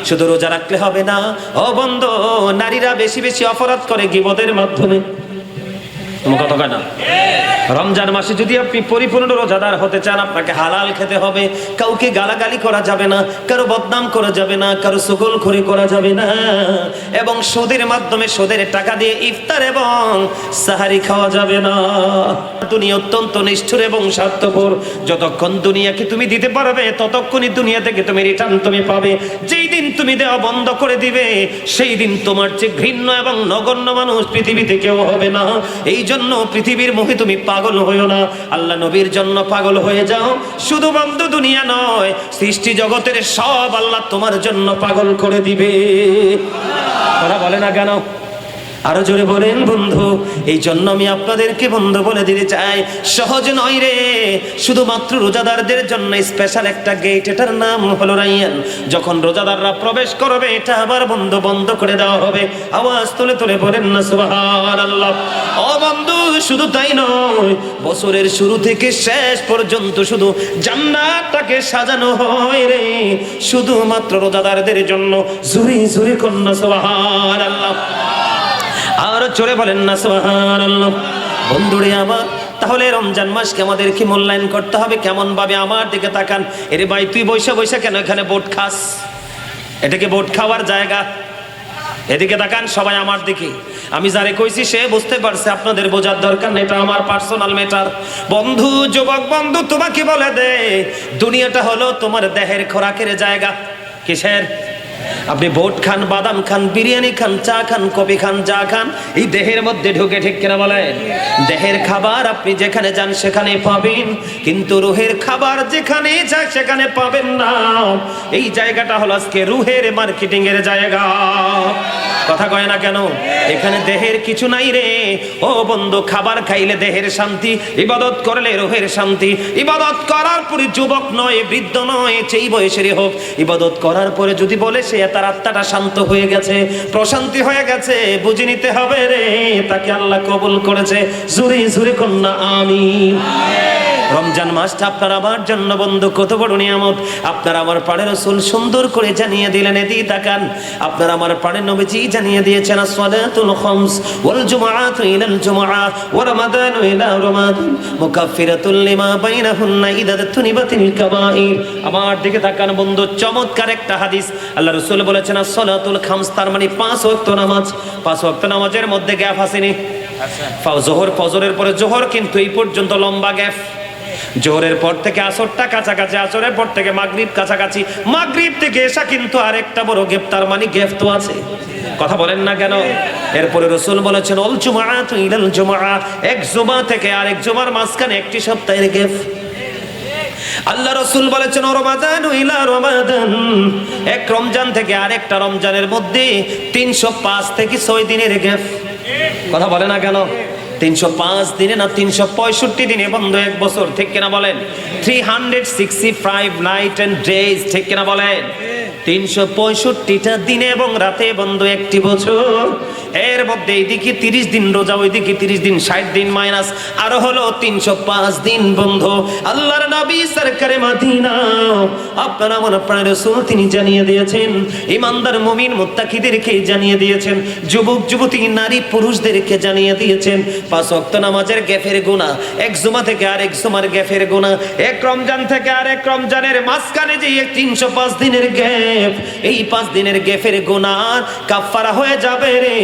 শুধু রোজা রাখলে হবে না ও বন্ধু, নারীরা বেশি বেশি অপরাধ করে গীবতের মাধ্যমে। তুমি কত কেন রমজান মাসে যদি আপনি পরিপূর্ণ রোজাদার হতে চান, আপনাকে হালাল খেতে হবে। কাউকে গালাগালি করা যাবে না, কারো বদনাম করা যাবে না, কারো সুগলখড়ি করা যাবে না, এবং সুদের মাধ্যমে সুদের টাকা দিয়ে ইফতার এবং সাহারি খাওয়া যাবে না। দুনিয়া অত্যন্ত নিষ্ঠুর এবং স্বার্থপর। যতক্ষণ দুনিয়াকে তুমি দিতে পারবে ততক্ষণই দুনিয়া থেকে তুমি রিটার্ন তুমি পাবে। যেই দিন তুমি দেওয়া বন্ধ করে দিবে সেই দিন তোমার চেয়ে ঘৃণ্য এবং নগণ্য মানুষ পৃথিবীতে কেউ হবে না। এই জন্য পৃথিবীর মোহে তুমি পাগল হইও না, আল্লাহ নবীর জন্য পাগল হয়ে যাও। শুধু বন্ধু দুনিয়া নয়, সৃষ্টি জগতের সব আল্লাহ তোমার জন্য পাগল করে দিবে। ওরা বলে না কেন? আরো জোরে বলেন বন্ধু। এই জন্য আমি আপনাদেরকে বন্ধু বলে দিতে চাই, সহজ নয় রে। শুধুমাত্র রোজাদারদের জন্য স্পেশাল একটা গেট, এটার নাম হলো রাইয়ান। যখন রোজাদাররা প্রবেশ করবে এটা আবার বন্ধ করে দেওয়া হবে। আওয়াজ তুলে তুলে বলেন না সুবহানাল্লাহ। ও বন্ধু, শুধু তাই নয়, বছরের শুরু থেকে শেষ পর্যন্ত শুধু জান্নাতটাকে সাজানো হয় রে শুধুমাত্র রোজাদারদের জন্য। জোরে জোরে কন্যা সুবহানাল্লাহ, আর জোরে বলেন না সুবহানাল্লাহ। বন্ধুরে আমার, তাহলে রমজান মাসকে আমাদেরকে মূল্যায়ন করতে হবে কেমন ভাবে? আমার দিকে তাকান। এরে ভাই, তুই বৈশা বৈশা কেন এখানে বোট খাস? এটা কি বোট খাওয়ার জায়গা? এদিকে তাকান সবাই আমার দিকে। আমি যারে কইছি সে বুঝতে পারছে, আপনাদের বোঝার দরকার নেই, এটা আমার পার্সোনাল ম্যাটার। বন্ধু, যুবক বন্ধু, তোমাকে বলে দে, দুনিয়াটা হলো তোমার দেহের খোরাকের জায়গা। কিসের? আপনি ভোট খান, বাদাম খান, বিরিয়ানি খান, চা খান, কফি খান, যা খান, এই দেহের মধ্যে ঢুকে, ঠিক কিনা বলেন? দেহের খাবার আপনি যেখানে যান সেখানে পাবেন, কিন্তু রুহের খাবার যেখানে যায় সেখানে পাবেন না। এই জায়গাটা হলো আজকে রুহের মার্কেটিং এর জায়গা। কথা কয় না কেন? এখানে দেহের কিছু নাই রে ও বন্ধু। খাবার খাইলে দেহের শান্তি, ইবাদত করলে রুহের শান্তি। ইবাদত করার পরে যুবক নয়, বৃদ্ধ নয়, যেই বয়সেরই হোক, ইবাদত করার পরে যদি বলে সে তার আত্মাটা শান্ত হয়ে গেছে, প্রশান্তি হয়ে গেছে, বুঝে নিতে হবে রে তাকে আল্লাহ কবুল করেছে। জোরে জোরে কন্যা আমিন। রমজান মাসটা আপনার আমার জন্য বন্ধু কত বড় নিয়ামত। আপনার আমার প্রাণের রাসূল সুন্দর করে জানিয়ে দিলেন। এদিকে তাকান, আপনার আমার প্রাণের নবীজি জানিয়ে দিয়েছেন, আসসালাতুল খামস ওয়াল জুমআতু ইলাল জুমআ ওয়া রমাদানু ইলা রমাদান মুকাফফিরাতুল লিমা বাইনাহুন্না ইযা তুনিবাতিল কাবাইর। আমার দিকে তাকান বন্ধু, চমৎকার একটা হাদিস। আল্লাহ রাসূল বলেছেন, আসসালাতুল খামস, তার মানে 5 ওয়াক্ত নামাজ। 5 ওয়াক্ত নামাজের মধ্যে গ্যাপ আসেনি। জোহর, ফজরের পরে জোহর, কিন্তু এই পর্যন্ত লম্বা গ্যাপ। জোহরের পর থেকে আসরটা কাছাকাছি, আসরের পর থেকে মাগরিব কাছাকাছি, মাগরিব থেকে এশা কিন্তু আরেকটা বড় গ্যাপ। তার মানে গ্যাপ তো আছে। কথা বলেন না কেন? এরপরে রাসূল বলেছেন, অল জুমআতু ইলাল জুমআ, এক জুমা থেকে আরেক জুমার মাঝখানে একটি সপ্তাহের গ্যাপ। আল্লাহ রাসূল বলেছেন, রমাদানু ইলা রমাদান, এক রমজান থেকে আরেকটা রমজানের মধ্যে 305 থেকে 6 দিনের গ্যাপ। কথা বলে না কেন? 305 দিনে না 365 দিনে বন্ধু এক বছর, ঠিক কিনা বলেন? 365 নাইট এন্ড ডেজ, ঠিক কিনা বলেন? 365টা দিনে এবং রাতে বন্ধু একটি বছর। এর মধ্যে এইদিকে 30 দিন রোজা, ওইদিকে 30 দিন, 60 দিন মাইনাস আরো হলো 305 দিন বন্ধু। আল্লাহর নবী সরকারে মদিনা, আপনার আমার প্রাণের রাসূল তিনি জানিয়ে দিয়েছেন, ইমানদার মুমিন মুত্তাকিদেরকে জানিয়ে দিয়েছেন, যুবক যুবতী নারী পুরুষদেরকে জানিয়ে দিয়েছেন, 5 ওয়াক্ত নামাজের গ্যাপের গুনাহ, এক জুমা থেকে আরেক জুমার গ্যাপের গুনাহ, এক রমজান থেকে আরেক রমজানের মাঝখানে যে 305 দিনের গ্যাপ, এই 5 দিনের গ্যাপের গুনাহ কাফারা হয়ে যাবে রে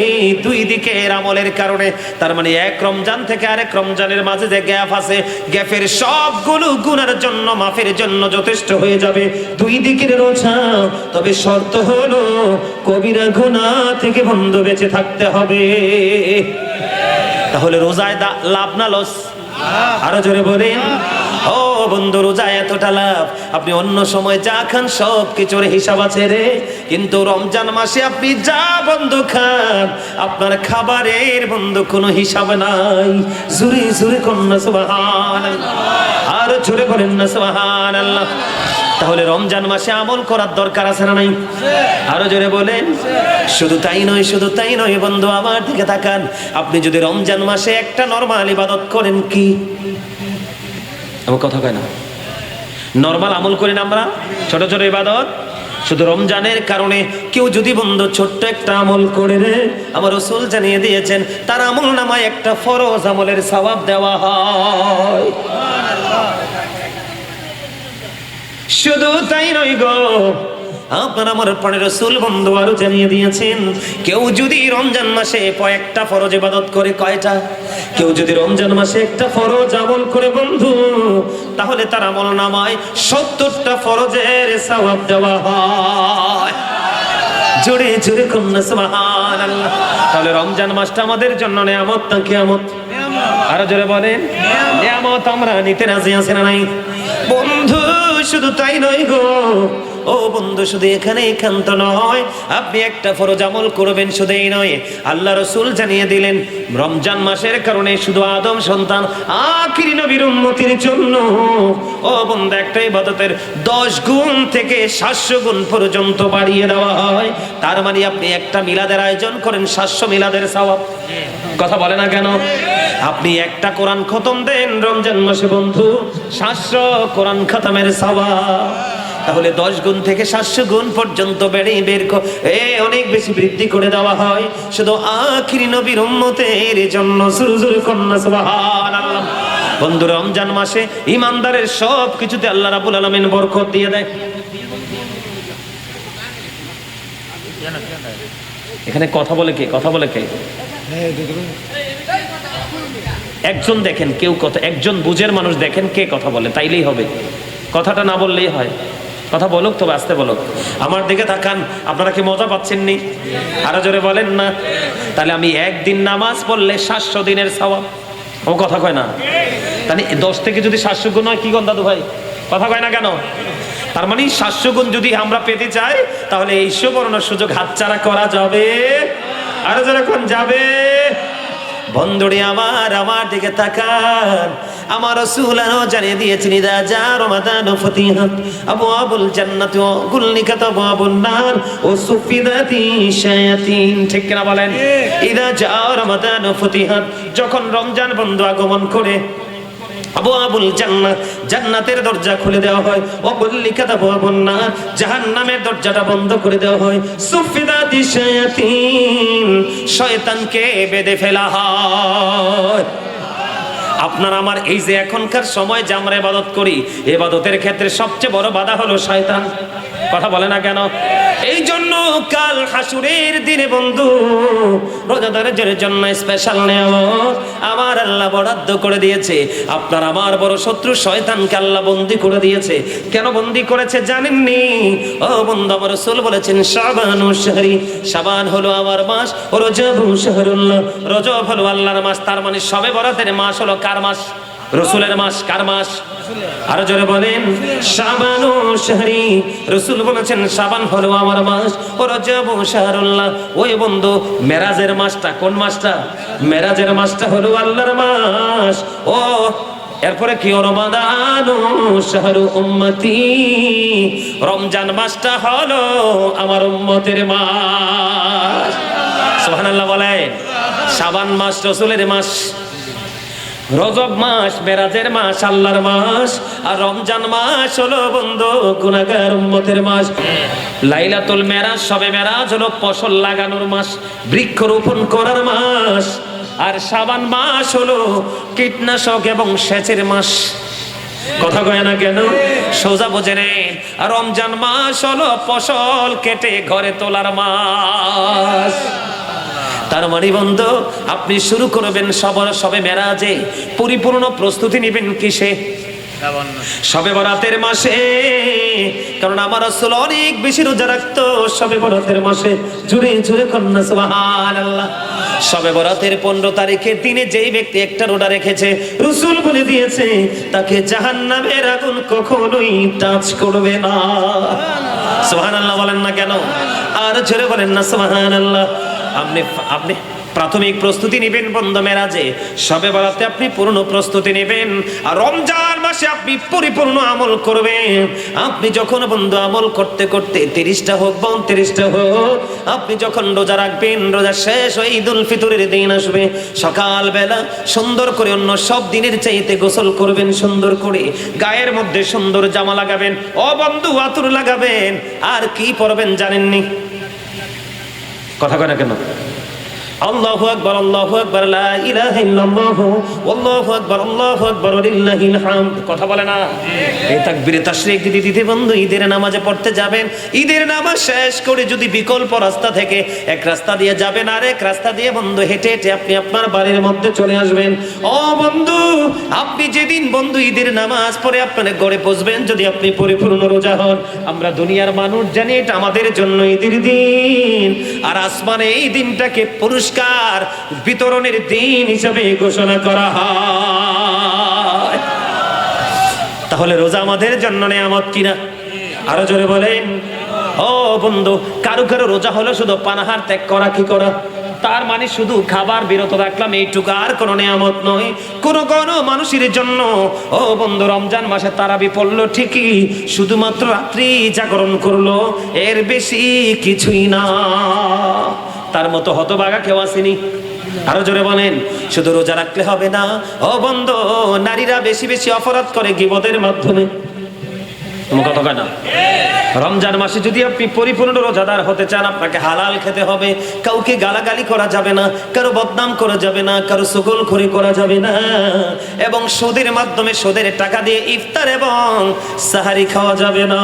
দুই দিকের আমলের কারণে। তার মানে এক রমজান থেকে আরেক রমজানের মাঝে যে গ্যাপ আছে, গ্যাপের সবগুলো গুনার জন্য, মাফের জন্য যথেষ্ট হয়ে যাবে দুই দিকের রোজা। তবে শর্ত হলো কবিরা গুনাহ থেকে বন্ধু বেঁচে থাকতে হবে। তাহলে রোজায় লাভ না লস? আরো জোরে বলেন। ও বন্ধু, রোজা এতটা লাভ, আপনি অন্য সময় যা খান সব কিছুর হিসাব আছে রে, কিন্তু রমজান মাসে আপনি যা বন্ধু খান, আপনার খাবারের বন্ধু কোনো হিসাব নাই। জোরে জোরে কন্যা সুবহানাল্লাহ, আর জোরে বলেন না সুবহানাল্লাহ। তাহলে রমজান মাসে আমল করার দরকার আছে না নাই? আরো জোরে বলেন। শুধু তাই নয়, শুধু তাই নয় বন্ধু, আমার দিকে তাকান। আপনি যদি রমজান মাসে একটা নরমাল ইবাদত করেন, কি আমার কথা কয় না, নরমাল আমল করি না আমরা, ছোট ছোট ইবাদত, শুধু রমজানের কারণে কেউ যদি বন্ধু ছোট্ট একটা আমল করে রে, আমার রাসূল জানিয়ে দিয়েছেন তার আমল নামায় একটা ফরজ আমলের সওয়াব দেওয়া হয়। শুধু তাই নয় গো, আপনার আমার প্রাণের রাসূল বন্ধু আরো জানিয়ে দিয়েছেন কেউ যদি রমজান মাসে একটা ফরজ ইবাদত করে, কয়টা? কেউ যদি রমজান মাসে একটা ফরজ আমল করে বন্ধু, তাহলে তার আমল নামায় 70টা ফরজের সওয়াব দেওয়া হয়। জোরে জোরে কন্যা সুবহানাল্লাহ। তাহলে রমজান মাসটা আমাদের জন্য নিয়ামত না কিয়ামত? আরো জোরে বলেন নিয়ামত। আমরা নিতে রাজি আছি না নাই বন্ধু? শুধু তাই নয় গো, ও বন্ধু শুধু এখানে একান্ত নয়, আপনি একটা ফরজ আমল করবেন শুধুই নয়, আল্লাহ রাসূল জানিয়ে দিলেন রমজান মাসের কারণে শুধু আদম সন্তান আখিরি নবীর উম্মতের জন্য ও বন্ধু একটা ইবাদতের 10 গুণ থেকে 700 গুণ পর্যন্ত বাড়িয়ে দেওয়া হয়। তার মানে আপনি একটা মিলাদের আয়োজন করেন, 700 মিলাদের সওয়াব। কথা বলে না কেন? আপনি একটা কোরআন খতম দেন রমজান মাসে বন্ধু, 700 কোরআন খতমের সওয়াব। তাহলে 10 গুণ থেকে 700 গুণ পর্যন্ত অনেক বেশি বৃদ্ধি করে দেওয়া হয় শুধু আখিরি নবীর উম্মতের জন্য। সুরজুর কন্যা সুবহানাল্লাহ। বন্ধু রমজান মাসে ইমানদারের সব কিছুতে আল্লাহ রাব্বুল আলামিন বরকত দিয়ে দেয়। এখানে কথা বলে কে? কথা বলে কে? একজন দেখেন, কেউ কথা, একজন বুঝের মানুষ দেখেন কে কথা বলে, তাইলেই হবে। কথাটা না বললেই হয়। কথা বলুক, তবে আসতে বলুক। আমার দিকে তাকান, আপনারা কি মজা পাচ্ছেন নি? আরো জোরে বলেন না। তাহলে আমি একদিন নামাজ পড়লে 700 দিনের সওয়াব। ও কথা কয় না? তাহলে 10 থেকে যদি 700 গুণ হয়, কি গণ দাদু ভাই? কথা কয় না কেন? তার মানে 700 গুণ যদি আমরা পেতে চাই, তাহলে এই সুবর্ণ সুযোগ হাতছাড়া করা যাবে? আরো জোরে কোন যাবে? বন্ধুরে আমার দিকে তাকান, আমার রাসূল জানিয়ে দিয়েছেন ইদা জা রমাদান ফতিহাত আবওয়াবুল জান্নাতি ওয়া গুলনিকাত আবওয়াবুন নার ও সুফিদাতি শায়াতিন। ঠিক কিনা বলেন? ইদা জা রমাদান ফতিহাত, যখন রমজান বন্ধু আগমন করে আবওয়াবুল জান্নাত, জান্নাতের দরজা খুলে দেওয়া হয়, ও গুলনিকাত আবওয়াবুন নার, জাহান্নামের দরজাটা বন্ধ করে দেওয়া হয়, সুফিদাতি শায়াতিন, শয়তানকে বেঁধে ফেলা হয়। আপনার আমার এই যে এখনকার সময় যে আমরা ইবাদত করি, ইবাদতের ক্ষেত্রে সবচেয়ে বড় বাধা হলো শয়তান। কথা বলে না কেন? এই জন্য কাল হাসুরের দিনে বন্ধু রোজাদারের জন্য স্পেশাল নিয়ামত আমার আল্লাহ বরাদ্দ করে দিয়েছে। আপনার আমার বড় শত্রু শয়তানকে আল্লাহ বন্দী করে দিয়েছে। কেন বন্দী করেছে জানেননি? ও বন্ধু, আমার রাসূল বলেছেন শাবানু শাহরি, শাবান হলো আমার মাস, ও রজবু শাহরুল্লাহ, রজব হলো আল্লাহর মাস। তার মানে শবে বরাতের মাস হলো কার মাস? রাসূলের মাস। কার মাস? আরো জোরে বলেন শাবানু শাহরি। রাসূল বলেছেন শাবান হলো আমার মাস, ও রজবু শাহরুল্লাহ। ওই বন্ধু মেরাজের মাসটা কোন মাসটা? মেরাজের মাসটা হলো আল্লাহর মাস। ও এরপরে কি? রমাদানু শাহরু উম্মতি, রমজান মাসটা হলো আমার উম্মতের মাস। সুবহানাল্লাহ বলেন। শাবান মাস রাসূলের মাস, রজব মাস মেরাজের মাস আল্লাহর মাস, আর রমজান মাস হলো বন্ধু গুনাহগার উম্মতের মাস। লাইলাতুল মেরাজ, শবে মেরাজ হলো ফসল লাগানোর মাস, বৃক্ষরোপণ করার মাস। আর শাবান মাস হলো কীটনাশক এবং সেচের মাস। কথা কয় না কেন? সোজা বোঝে নেন। আর রমজান মাস হলো ফসল কেটে ঘরে তোলার মাস। তার মানে বন্ধু আপনি শুরু করবেন সবে মেরাজে, পরিপূর্ণ প্রস্তুতি নেবেন কিসে? শবে বরাতের মাসে। কারণ আমার রাসূল অনেক বেশি রোজা রাখতো শবে বরাতের মাসে। জুড়ে জুড়ে কন্যা সুবহানাল্লাহ। শবে বরাতের 15 তারিখের দিনে যেই ব্যক্তি একটা রোজা রেখেছে, রাসূল বলে দিয়েছে তাকে জাহান্নামের আগুন কখনোই টাচ করবে না। সুবহানাল্লাহ বলেন না কেন? আর জোরে বলেন না সুবহানাল্লাহ। আপনি প্রাথমিক প্রস্তুতি নেবেন বন্ধু মেরাজে, সবে বরাতে আপনি পূর্ণ প্রস্তুতি নেবেন, আর রমজান মাসে আপনি পরিপূর্ণ আমল করবেন। আপনি যখন বন্ধু আমল করতে করতে 30টা হোক 32টা হোক, আপনি যখন রোজা রাখবেন, রোজা শেষ হয়ে ঈদুল ফিতরের দিন আসবে, সকালবেলা সুন্দর করে অন্য সব দিনের চাইতে গোসল করবেন, সুন্দর করে গায়ের মধ্যে সুন্দর জামা লাগাবেন, ও বন্ধু আতর লাগাবেন, আর কি পরবেন জানেননি? কথা কয় না কেন? আল্লাহু আকবার, আল্লাহু আকবার, লা ইলাহা ইল্লাল্লাহু, আল্লাহু আকবার, আল্লাহু আকবার, লিল্লাহিল হামদ। কথা বলে না? এই তাকবীরে তাশরিক দিতে দিতে বন্ধু ঈদের নামাজে পড়তে যাবেন। ঈদের নামাজ শেষ করে যদি বিকল্প রাস্তা থেকে এক রাস্তা দিয়ে যাবেন, আর এক রাস্তা দিয়ে বন্ধু হেঁটে হেঁটে আপনি আপনার বাড়ির মধ্যে চলে আসবেন, ও বন্ধু আপনি যেদিন বন্ধু ঈদের নামাজ পড়ে আপনার ঘরে পৌঁছবেন, যদি আপনি পরিপূর্ণ রোজা হন, আমরা দুনিয়ার মানুষ জানি এটা আমাদের জন্য ঈদের দিন, আর আসমানে এই দিনটাকে পুরস্কার বিতরণের দিন হিসাবে ঘোষণা করা হয়। তাহলে রোজা আমাদের জন্য নিয়ামত কিনা? আরো জোরে বলেন। ও বন্ধু, কারো কারো রোজা হলো শুধু পানাহার ত্যাগ করা, কি করা, তার মানে শুধু খাবার বিরত রাখলাম, এইটুকু, আর কোনো নিয়ামত নয়। কোন মানুষের জন্য ও বন্ধু রমজান মাসে তারাবি পড়লো ঠিকই, শুধুমাত্র রাত্রি জাগরণ করলো, এর বেশি কিছুই না। তার মতো হতভাগা কেউ আসেনি? আরো জোরে বলেন। শুধু রোজা রাখলে হবে না ও বন্ধু, নারীরা বেশি বেশি অপরাধ করে গীবতের মাধ্যমে। কথা কয় না? রমজান মাসে যদি আপনি পরিপূর্ণ রোজাদার হতে চান, আপনাকে হালাল খেতে হবে, কাউকে গালাগালি করা যাবে না, কারো বদনাম করা যাবে না, কারো সুগলখড়ি করা যাবে না, এবং সুদের মাধ্যমে সুদের টাকা দিয়ে ইফতার এবং সাহারি খাওয়া যাবে না।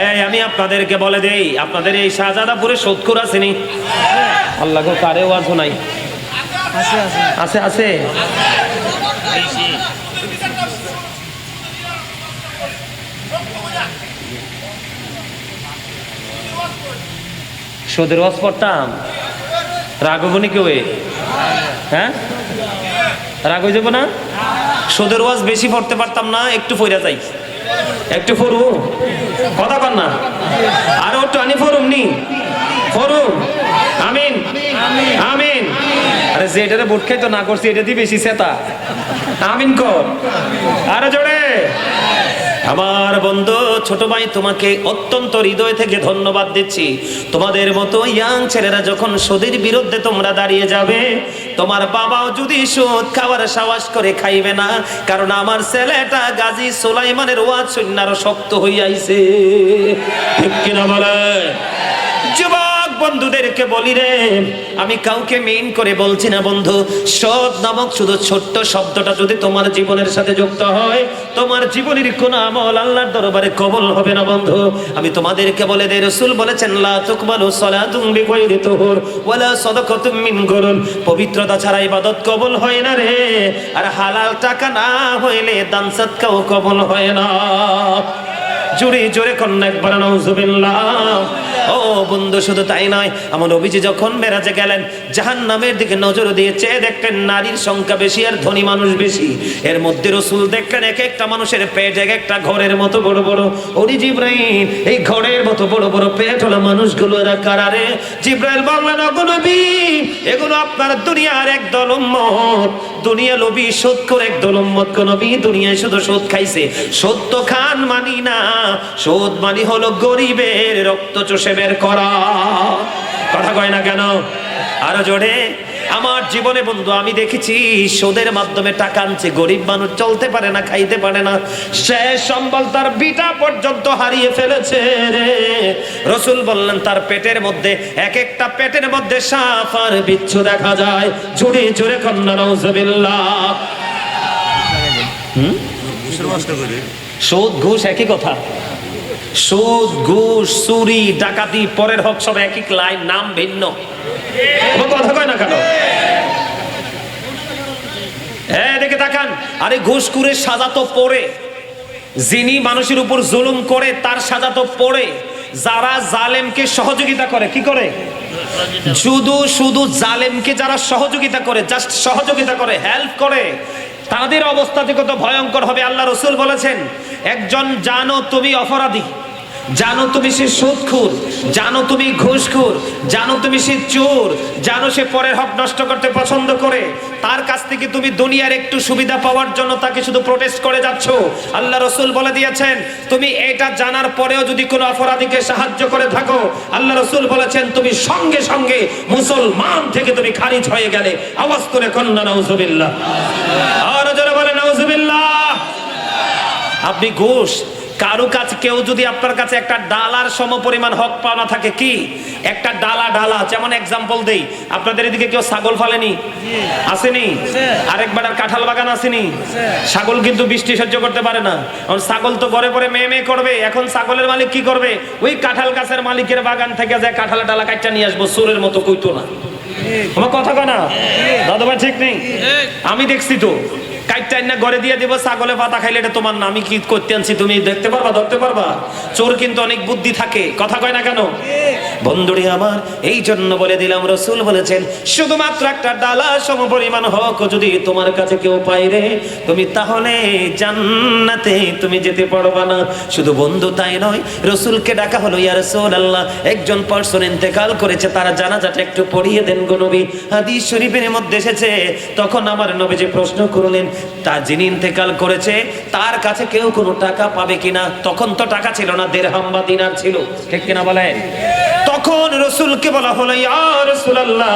এই আমি আপনাদেরকে বলে দেই, আপনাদের এই শাহজাদাপুরে সুদখোর আসেনি? আল্লাহ গো, কারে ওয়াজ নাই? আছে আছে। সুদের ওয়াজ পড়তাম, রাগ হবো নি কেউ? হ্যাঁ, রাগ হয়ে যাবো না? সুদের ওয়াজ বেশি পড়তে পারতাম না, একটু পড়া যাই, একটু পড়বো, কথা কর না, আরো একটু আনি পড়ুম নি, পড়ুম, আমিন আমিন। আরে যেটারে বুট খাইতো না করছি, এটা দিয়ে বেশি সেতা, আমিন কর, আরো জোরে। আমার বন্ধু ছোট ভাই, তোমাকে অত্যন্ত হৃদয় থেকে ধন্যবাদ দিচ্ছি। তোমাদের মতো ইয়াং ছেলেরা যখন সুদের বিরুদ্ধে তোমরা দাঁড়িয়ে যাবে, তোমার বাবাও যদি সুদ খাওয়ার সাহস করে খাইবে না, কারণ আমার ছেলেটা গাজী সুলাইমানের ওয়াজ শুনে আরো শক্ত হইয়াইছে, ঠিক কিনা বলে? যুবক বন্ধুদেরকে বলি রে, আমি কাউকে মেইন করে বলছি না বন্ধু, সুদ নামক শুধু ছোট্ট শব্দটা যদি তোমার জীবনের সাথে যুক্ত হয়, তোমার জীবনের কোনো আমল আল্লাহর দরবারে কবুল হবে না বন্ধু। আমি তোমাদেরকে বলে দেই, রাসূল বলেছেন, লা তুকবালু সালাতুন বিগাইরি তুহুর ওয়ালা সাদাকাতুম মিন গুরুর, পবিত্রতা ছাড়া ইবাদত কবুল হয় না রে, আর হালাল টাকা না হইলে দান সদকাও কবুল হয় না। জোরে জোরে কন্যা একবার নাউজুবিল্লাহ। ও বন্ধু, শুধু তাই নয়, আমার নবীজি যখন মেরাজে গেলেন, জাহান্নামের দিকে নজর দিয়ে চেয়ে দেখলেন নারীর সংখ্যা বেশি আর ধনী মানুষ বেশি। এর মধ্যে রাসূল দেখলেন এক একটা মানুষের পেট এক একটা ঘরের মতো বড় বড়। ওরে জিবরাইল, এই ঘরের মতো বড় বড় পেট হলো মানুষগুলো এরা কারারে? জিবরাইল বললেন, ওগো নবী, এগুলো আপনার দুনিয়ার একদল উম্মত, দুনিয়া লোভী সুদ করে একদল উম্মত। কোন নবী দুনিয়ায় শুধু সুদ খাইছে? সুদ তো খান মানি না, সুদ মানি হলো গরিবের রক্ত চষে বের করা। কথা কয় না কেন? আরো জোরে। আমার জীবনে বন্ধু আমি দেখেছি সুদের মাধ্যমে টাকা আনছে, গরিব মানুষ চলতে পারে না, খাইতে পারে না, শেষ সম্বল তার বিটা পর্যন্ত হারিয়ে ফেলেছে রে। রাসূল বললেন, তার পেটের মধ্যে এক একটা পেটের মধ্যে সাপ আর বিচ্ছু দেখা যায়। জোরে জোরে কন্যা নাউজুবিল্লাহ। সুদ ঘুষ একই কথা, সুদ ঘুষ চুরি ডাকাতি পরের হক সব একই লাইন, নাম ভিন্ন। কথা কয় না কেন? দেখে তাকান, আরে ঘুষখোরের সাজা তো পড়ে, যিনি মানুষের উপর জুলুম করে তার সাজা তো পড়ে, যারা জালেমকে সহযোগিতা করে, কি করে? শুধু শুধু জালেমকে যারা সহযোগিতা করে, জাস্ট সহযোগিতা করে, হেল্প করে, তাদের অবস্থা কত ভয়ঙ্কর হবে। আল্লাহ রাসূল বলেছেন, একজন জানো তুমি অপরাধী, জানো তুমি সে সুদখোর, জানো তুমি ঘুষখোর, জানো তুমি সে চোর, জানো সে পরের হক নষ্ট করতে পছন্দ করে, তার কাছ থেকে তুমি দুনিয়ার একটু সুবিধা পাওয়ার জন্য তাকে শুধু প্রোটেস্ট করে যাচ্ছ। আল্লাহ রাসূল বলে দিয়েছেন, তুমি এটা জানার পরেও যদি কোনো অপরাধীকে সাহায্য করে থাকো, আল্লাহ রাসূল বলেছেন তুমি সঙ্গে সঙ্গে মুসলমান থেকে তুমি খারিজ হয়ে গেলে। আওয়াজ করে কন্না নাউজুবিল্লাহ, আর যারা বলে নাউজুবিল্লাহ। আপনি ঘুষ কারো কাছে, কেউ যদি আপনার কাছে একটা ডালার সমপরিমাণ হক পাওনা থাকে, কি একটা ডালা, যেমন এক্সাম্পল দেই, আপনাদের এদিকে কেউ ছাগল ফালেনি? আসেনি? আরেকবার আর কাঁঠাল বাগান আসেনি? ছাগল কিন্তু বৃষ্টি সহ্য করতে পারে না, কারণ ছাগল তো ঘরে পরে মেয়ে করবে। এখন ছাগলের মালিক কি করবে? ওই কাঁঠাল গাছের মালিকের বাগান থেকে যায় কাঁঠালের ডালা কাটটা নিয়ে আসবো, চোরের মতো কইতো না। আমার কথা কয় না দাদা ভাই? ঠিক নেই? আমি দেখছি তো, কাইটাই না ঘরে দিয়ে দিব, ছাগলে পাতা খাইলে এটা তোমার না, আমি কি করতে আনছি তুমি দেখতে পারবা, ধরতে পারবা? চোর কিন্তু অনেক বুদ্ধি থাকে, কথা কয় না কেন? বন্ধুরে আমার, এই জন্য বলে দিলাম, রাসূল বলেছেন শুধুমাত্র একটা ডালা সমপরিমাণ হক যদি তোমার কাছে কেউ পায় রে, তুমি তাহলে জান্নাতে তুমি যেতে পারবা না। শুধু বন্ধু তাই নয়, রাসূলকে ডাকা হলো, ইয়া রাসূলুল্লাহ, একজন পারসন ইন্তেকাল করেছে, তার জানাজাটা একটু পড়িয়ে দেন গো নবী। হাদিস শরীফের মধ্যে এসেছে, তখন আমার নবীজি প্রশ্ন করলেন, তার যিনি ইন্তেকাল করেছে তার কাছে কেউ কোনো টাকা পাবে কিনা? তখন তো টাকা ছিল না, দিরহাম বা দিনার ছিল, ঠিক কিনা বলেন? তখন রাসূলকে বলা হলো, ইয়া রাসূলুল্লাহ,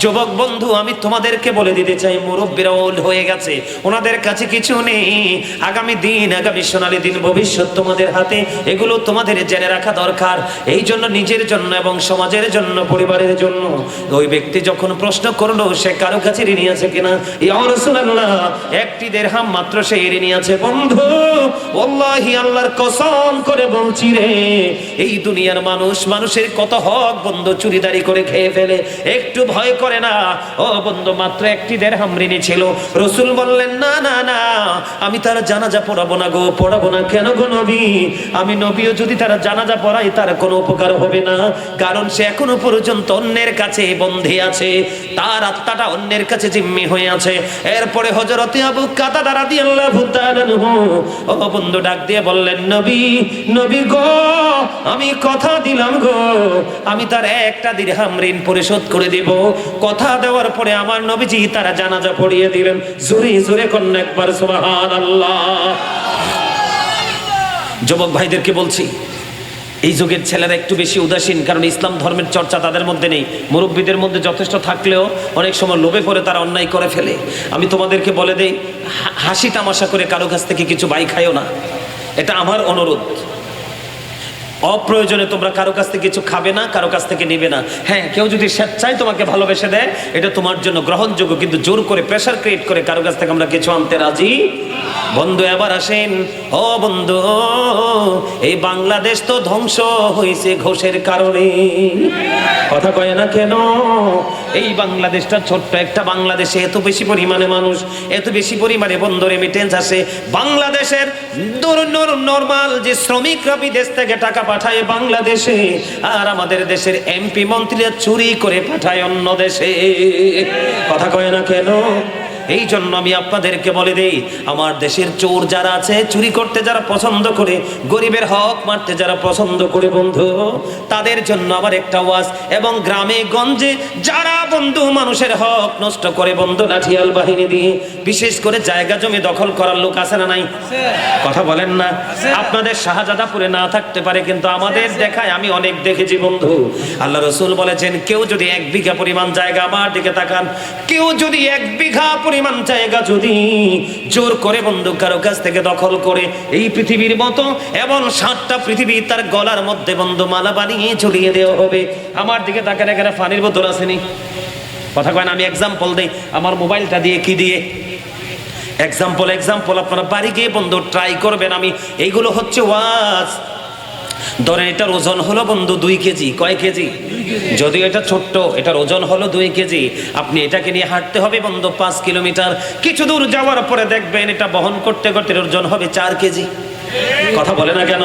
যুবক বন্ধু, আমি তোমাদেরকে বলে দিতে চাই, মুরব্বীরা ওল্ড হয়ে গেছে, ওনাদের কাছে কিছু নেই। আগামী দিন, আগামী সোনালী দিন, ভবিষ্যৎ তোমাদের হাতে, এগুলো তোমাদের জেনে রাখা দরকার। এই জন্য নিজের জন্য এবং সমাজের জন্য, পরিবারের জন্য। ওই ব্যক্তি যখন প্রশ্ন করলো সে কারো কাছে ঋণী আছে কিনা, ইয়া রাসূলুল্লাহ, একটি দিরহাম মাত্র সে ঋণী আছে। বন্ধু, ওয়াল্লাহি আল্লাহর কসম করে বলছি রে, এই দুনিয়ার মানুষের কত হক বন্ধু চুরিদারি করে খেয়ে ফেলে, একটু ভয় করে না। ও বন্ধু, মাত্র একটি দিরহাম ঋণী ছিল। রাসূল বললেন, না না না, আমি তার জানাজা পড়াবো না গো, পড়াবো না। কেন গো নবী? আমি নবীও যদি তার জানাজা পড়াই তার কোনো উপকার হবে না, কারণ সে এখনো পর্যন্ত অন্যের কাছে বন্দী আছে, তার আত্মাটা অন্যের কাছে জিম্মি হয়ে আছে। এরপরে হযরতে আবু কাতাদা রাদিয়াল্লাহু তাআলা আনহু, ও বন্ধু, ডাক দিয়ে বললেন, নবী গো, আমি কথা দিলাম গো, আমি তার একটা দিরহাম ঋণ পরিশোধ করে দিব। কথা দেওয়ার পরে আমার নবীজি তারা জানাজা পড়িয়ে দিলেন। জোরে জোরে কন্যা একবার সুবহানাল্লাহ। যুবক ভাইদেরকে বলছি, এই যুগের ছেলেরা একটু বেশি উদাসীন, কারণ ইসলাম ধর্মের চর্চা তাদের মধ্যে নেই। মুরব্বীদের মধ্যে যথেষ্ট থাকলেও অনেক সময় লোভে পড়ে তারা অন্যায় করে ফেলে। আমি তোমাদেরকে বলে দেই, হাসি তামাশা করে কারো কাছ থেকে কিছু বাই খাইও না, এটা আমার অনুরোধ। অপ্রয়োজনে তোমরা কারো কাছ থেকে কিছু খাবে না, কারো কাছ থেকে নেবে না। হ্যাঁ, কেউ যদি স্বেচ্ছায় তোমাকে ভালোবেসে দেয়, এটা তোমার জন্য গ্রহণযোগ্য, কিন্তু জোর করে প্রেশার ক্রিয়েট করে কারো কাছ থেকে আমরা কিছু আনতে রাজি। বন্ধু, এবার আসেন, ও বন্ধু, এই বাংলাদেশ তো ধ্বংস হয়েছে ঘোষের কারণে, কথা কয় না কেন? এই বাংলাদেশটা ছোট্ট একটা বাংলাদেশে এত বেশি পরিমাণে মানুষ, এত বেশি পরিমাণে বন্ধু রেমিটেন্স আসে। বাংলাদেশের নরমাল যে শ্রমিকরা বিদেশ থেকে টাকা পাঠায় বাংলাদেশে, আর আমাদের দেশের এমপি মন্ত্রীরা চুরি করে পাঠায় অন্য দেশে, কথা কয় না কেন? এই জন্য আমি আপনাদেরকে বলে দেই, আমার দেশের চোর যারা আছে, চুরি করতে যারা পছন্দ করে, গরিবের হক মারতে যারা পছন্দ করে, বন্ধু, তাদের জন্য আবার একটা ওয়াজ। এবং গ্রামে গঞ্জে যারা বন্ধু মানুষের হক নষ্ট করে, বন্ধু, লাঠিয়াল বাহিনী দিয়ে, বিশেষ করে জায়গা জমি দখল করার লোক আছে না নাই? কথা বলেন না? আপনাদের শাহজাদাপুরে না থাকতে পারে, কিন্তু আমাদের দেখায় আমি অনেক দেখেছি বন্ধু। আল্লাহ রাসূল বলেছেন, কেউ যদি 1 বিঘা পরিমাণ জায়গা, আমার দিকে তাকান, কেউ যদি 1 বিঘা পরিমাণ জায়গা যদি জোর করে বন্ধু কারো কাছ থেকে দখল করে, এই পৃথিবীর মতো এবং 7টা পৃথিবী তার গলার মধ্যে বন্ধু মালা বানিয়ে ঝুলিয়ে দেওয়া হবে। আমার দিকে তাকান, এখানে পানির বোতল আসেনি, কথা কয় না? আমি এক্সাম্পল দেই, আমার মোবাইলটা দিয়ে, কি দিয়ে এক্সাম্পল, আপনারা বাড়ি গিয়ে বন্ধু ট্রাই করবেন। আমি এইগুলো হচ্ছে ওয়াজ। ধরেন এটার ওজন হলো বন্ধু 2 কেজি। কয় কেজি? যদিও এটা ছোট্ট, এটার ওজন হলো 2 কেজি। আপনি এটাকে নিয়ে হাঁটতে হবে বন্ধু 5 কিলোমিটার। কিছু দূর যাওয়ার পরে দেখবেন এটা বহন করতে করতে ওজন হবে 4 কেজি। কথা বলে না কেন?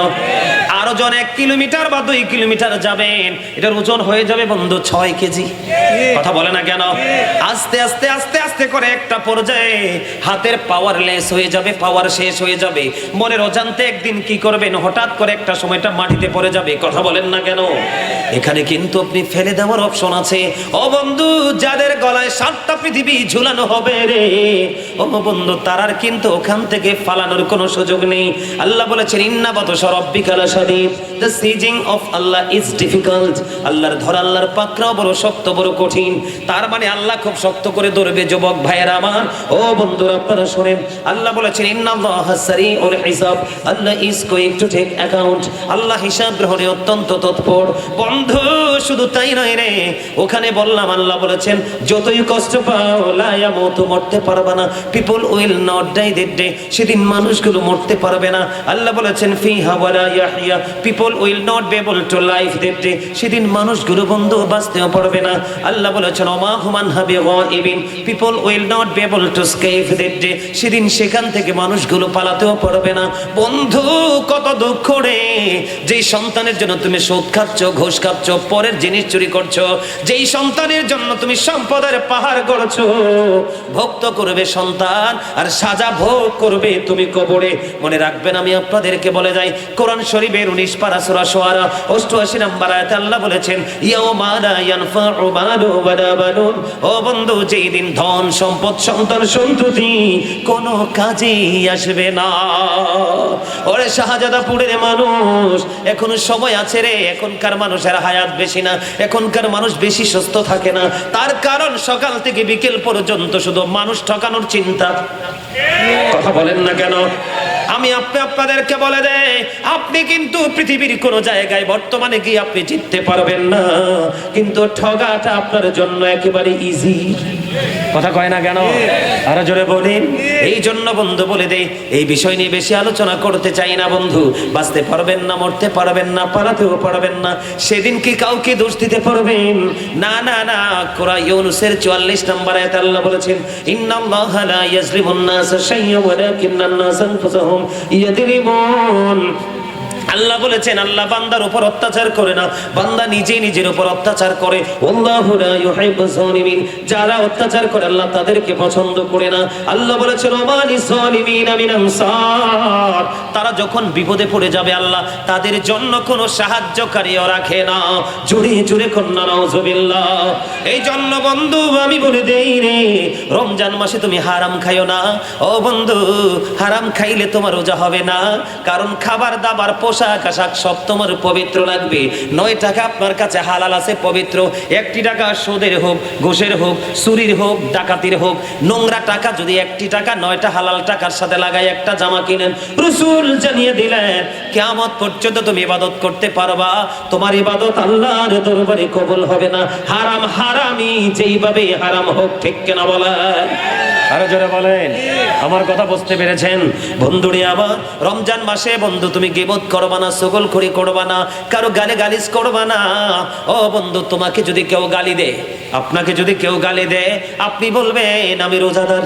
আরো জন 1 কিলোমিটার বা 2 কিলোমিটার যাবেন, এটার ওজন হয়ে যাবে বন্ধু 6 কেজি। কথা বলে না কেন? আস্তে আস্তে আস্তে আস্তে করে একটা পর্যায়ে হাতের পাওয়ার লেস হয়ে যাবে, পাওয়ার শেষ হয়ে যাবে। মনের অজান্তে একদিন কি করবেন, হঠাৎ করে একটা সময়টা মাটিতে পড়ে যাবে। কথা বলেন না কেন? এখানে কিন্তু আপনি ফেলে দেওয়ার অপশন আছে। ও বন্ধু, যাদের গলায় 7টা পৃথিবী ঝুলানো হবে রে, ও বন্ধু, তারার কিন্তু ওখান থেকে ফালানোর কোনো সুযোগ নেই। আল্লাহ বলেছেন, ইন্না বাতশা রাব্বিকা লাশাদীদ, the seizing of Allah is difficult. আল্লাহর ধরা, আল্লাহর পাকড়াও বড় শক্ত, বড় কঠিন। তার মানে আল্লাহ খুব শক্ত করে ধরবে। যুবক ভাইয়েরা আমার, ও বন্ধুরা আপনারা শুনেন, আল্লাহ বলেছেন, ইন্নাল্লাহা সারিউল হিসাব, Allah is going to take account. আল্লাহ হিসাব গ্রহণে অত্যন্ত তৎপর। বন্ধু শুধু তাই নয় রে, ওখানে বললাম আল্লাহ বলেছেন, যতই কষ্ট পাও লা ইয়ামুতু, মরতে পারবে না। People will not die that day, সেদিন মানুষগুলো মরতে পারবে না। আল্লাহ বলেছেন, ফিহা ওয়ালা ইয়াহইয়া, people will not be able to live that day, সেদিন মানুষগুলো বন্ধু বাঁচতেও পারবে না। আল্লাহ বলেছেন, ওমা হুমান হাবি গায়িবিন, people will not be able to escape that day, সেদিন সেখান থেকে মানুষগুলো পালাতেও পারবে না। বন্ধু কত দুঃখ রে, যেই সন্তানের জন্য তুমি সুদ খাচ্ছ, ঘুষ খাচ্ছ, পরের জিনিস চুরি করছো, যেই সন্তানের জন্য তুমি সম্পদের পাহাড় গড়ছো, ভক্ত করবে সন্তান আর সাজা ভোগ করবে তুমি কবরে। মনে রাখবেন, আমি আপনাদেরকে বলে যাই, কোরআন শরীফের 19 পারা সূরা শুআরা 88 নম্বর আয়াতে আল্লাহ বলেছেন, ইয়াউমা লা ইয়ানফাউ মালু ওয়ালা বানুন, ও বন্ধু, যেই দিন ধন সম্পদ সন্তান সন্ততি কোনো কাজেই আসবে না। ওরে শাহজাদাপুরের মানুষ, এখনো সময় আছে রে। এখনকার মানুষের হায়াত বেশি না, এখনকার মানুষ বেশি সুস্থ থাকে না। তার কারণ সকাল থেকে বিকেল পর্যন্ত শুধু মানুষ ঠকানোর চিন্তা। কথা বলেন না কেন? আমি আপনাদেরকে বলে দেই, আপনি কিন্তু পৃথিবীর কোন জায়গায় বর্তমানে গিয়ে আপনি জিততে পারবেন না, কিন্তু ঠগাটা আপনার জন্য একেবারে ইজি। কথা কয় না কেন? আরো জোরে বলেন। এই জন্য বন্ধু বলে দেই, এই বিষয় নিয়ে বেশি আলোচনা করতে চাই না বন্ধু। বাঁচতে পারবেন না, মরতে পারবেন না, পালাতেও পারবেন না। সেদিন কি কাউকে দোষ দিতে পারবেন? না না না। সূরা ইউনূসের 44 নম্বর আয়াতে আল্লাহ বলেছেন, ইন্নাল্লাহা লা ইয়াজলিমুন নাসা শাইয়্যান ওয়ালাকিন্নান নাসা আনফুসাহুম ইয়াযলিমুন। আল্লাহ বলেছেন, আল্লাহ বান্দার উপর অত্যাচার করে না, বান্দা নিজে নিজের উপর অত্যাচার করে। আল্লাহু লা ইউহিব্বুজ জালিমিন, যারা অত্যাচার করে আল্লাহ তাদেরকে পছন্দ করে না। আল্লাহ বলেছেন, ওয়া লিজ জালিমিনা মিন আনসার, তারা যখন বিপদে পড়ে যাবে আল্লাহ তাদের জন্য কোনো সাহায্যকারীও রাখে না। জোরে জোরে কন্যা নাউজুবিল্লাহ। এই জন্য বন্ধু আমি বলে দেই রে, রমজান মাসে তুমি হারাম খাইও না। ও বন্ধু, হারাম খাইলে তোমার রোজা হবে না, কারণ খাবার দাবার পোশাক আশাক সব তোমার পবিত্র লাগবে। 9 টাকা আপনার কাছে হালাল আছে, পবিত্র। 1 টাকা সুদের হোক, ঘুষের হোক, চুরির হোক, ডাকাতির হোক, নোংরা টাকা যদি 1 টাকা 9টা হালাল টাকার সাথে লাগাই একটা জামা কিনেন, রাসূল জানিয়ে দিলেন কিয়ামত পর্যন্ত তুমি ইবাদত করতে পারবা, তোমার ইবাদত আল্লাহর দরবারে কবুল হবে না। হারাম হারামি যেইভাবে হারাম হোক, ঠিক কিনা বলেন? আরো জোরে বলেন। আমার কথা বুঝতে পেরেছেন? বন্ধুরে আমার, রমজান মাসে বন্ধু তুমি গীবত করবা না, চগলখড়ি করবা না, কারো গালে গালিজ করবা না। ও বন্ধু, তোমাকে যদি কেউ গালি দেয়, আপনাকে যদি কেউ গালি দেয়, আপনি বলবেন আমি রোজাদার।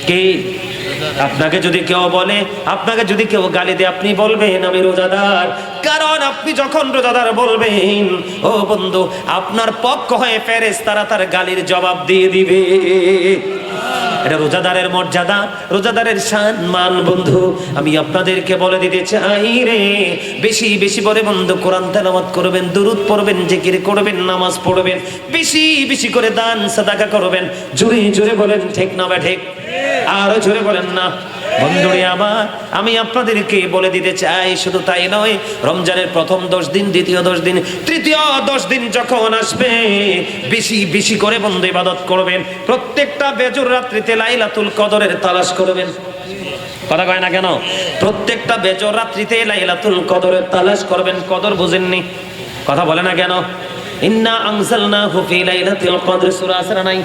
কি? আপনাকে যদি কেউ বলে, আপনাকে যদি কেউ গালি দেয়, আপনি বলবেন আমি রোজাদার। কারণ আপনি যখন রোজাদার বলবেন, ও বন্ধু, আপনার পক্ষ হয়ে ফেরেশতারা তার গালির জবাব দিয়ে দিবে। এটা রোজাদারের মর্যাদা, রোজাদারের সম্মান। বন্ধু আমি আপনাদেরকে বলে দিতে চাই রে, বেশি বেশি করে বন্ধু কোরআন তেলাওয়াত করবেন, দুরূদ পড়বেন, জিকির করবেন, নামাজ পড়বেন, বেশি বেশি করে দান সাদাকা করবেন। জোরে জোরে বলেন ঠিক না ঠিক? আরো জোরে বলেন না। বন্ধুরে আমার, আমি আপনাদেরকে বলে দিতে চাই, শুধু তাই নয়, রমজানের প্রথম 10 দিন, দ্বিতীয় 10 দিন, তৃতীয় 10 দিন যখন আসবে, বেশি বেশি করে বন্ধু ইবাদত করবেন। প্রত্যেকটা বেজর রাত্রিতে লাইলাতুল কদরের তালাশ করবেন। কথা কয় না কেন? প্রত্যেকটা বেজর রাত্রিতে লাইলাতুল কদরের তালাশ করবেন। কদর বুঝেননি? কথা বলে না কেন? ইন্না আনজালনাহু ফি লাইলাতিল কদর, সূরা আছে না নাই?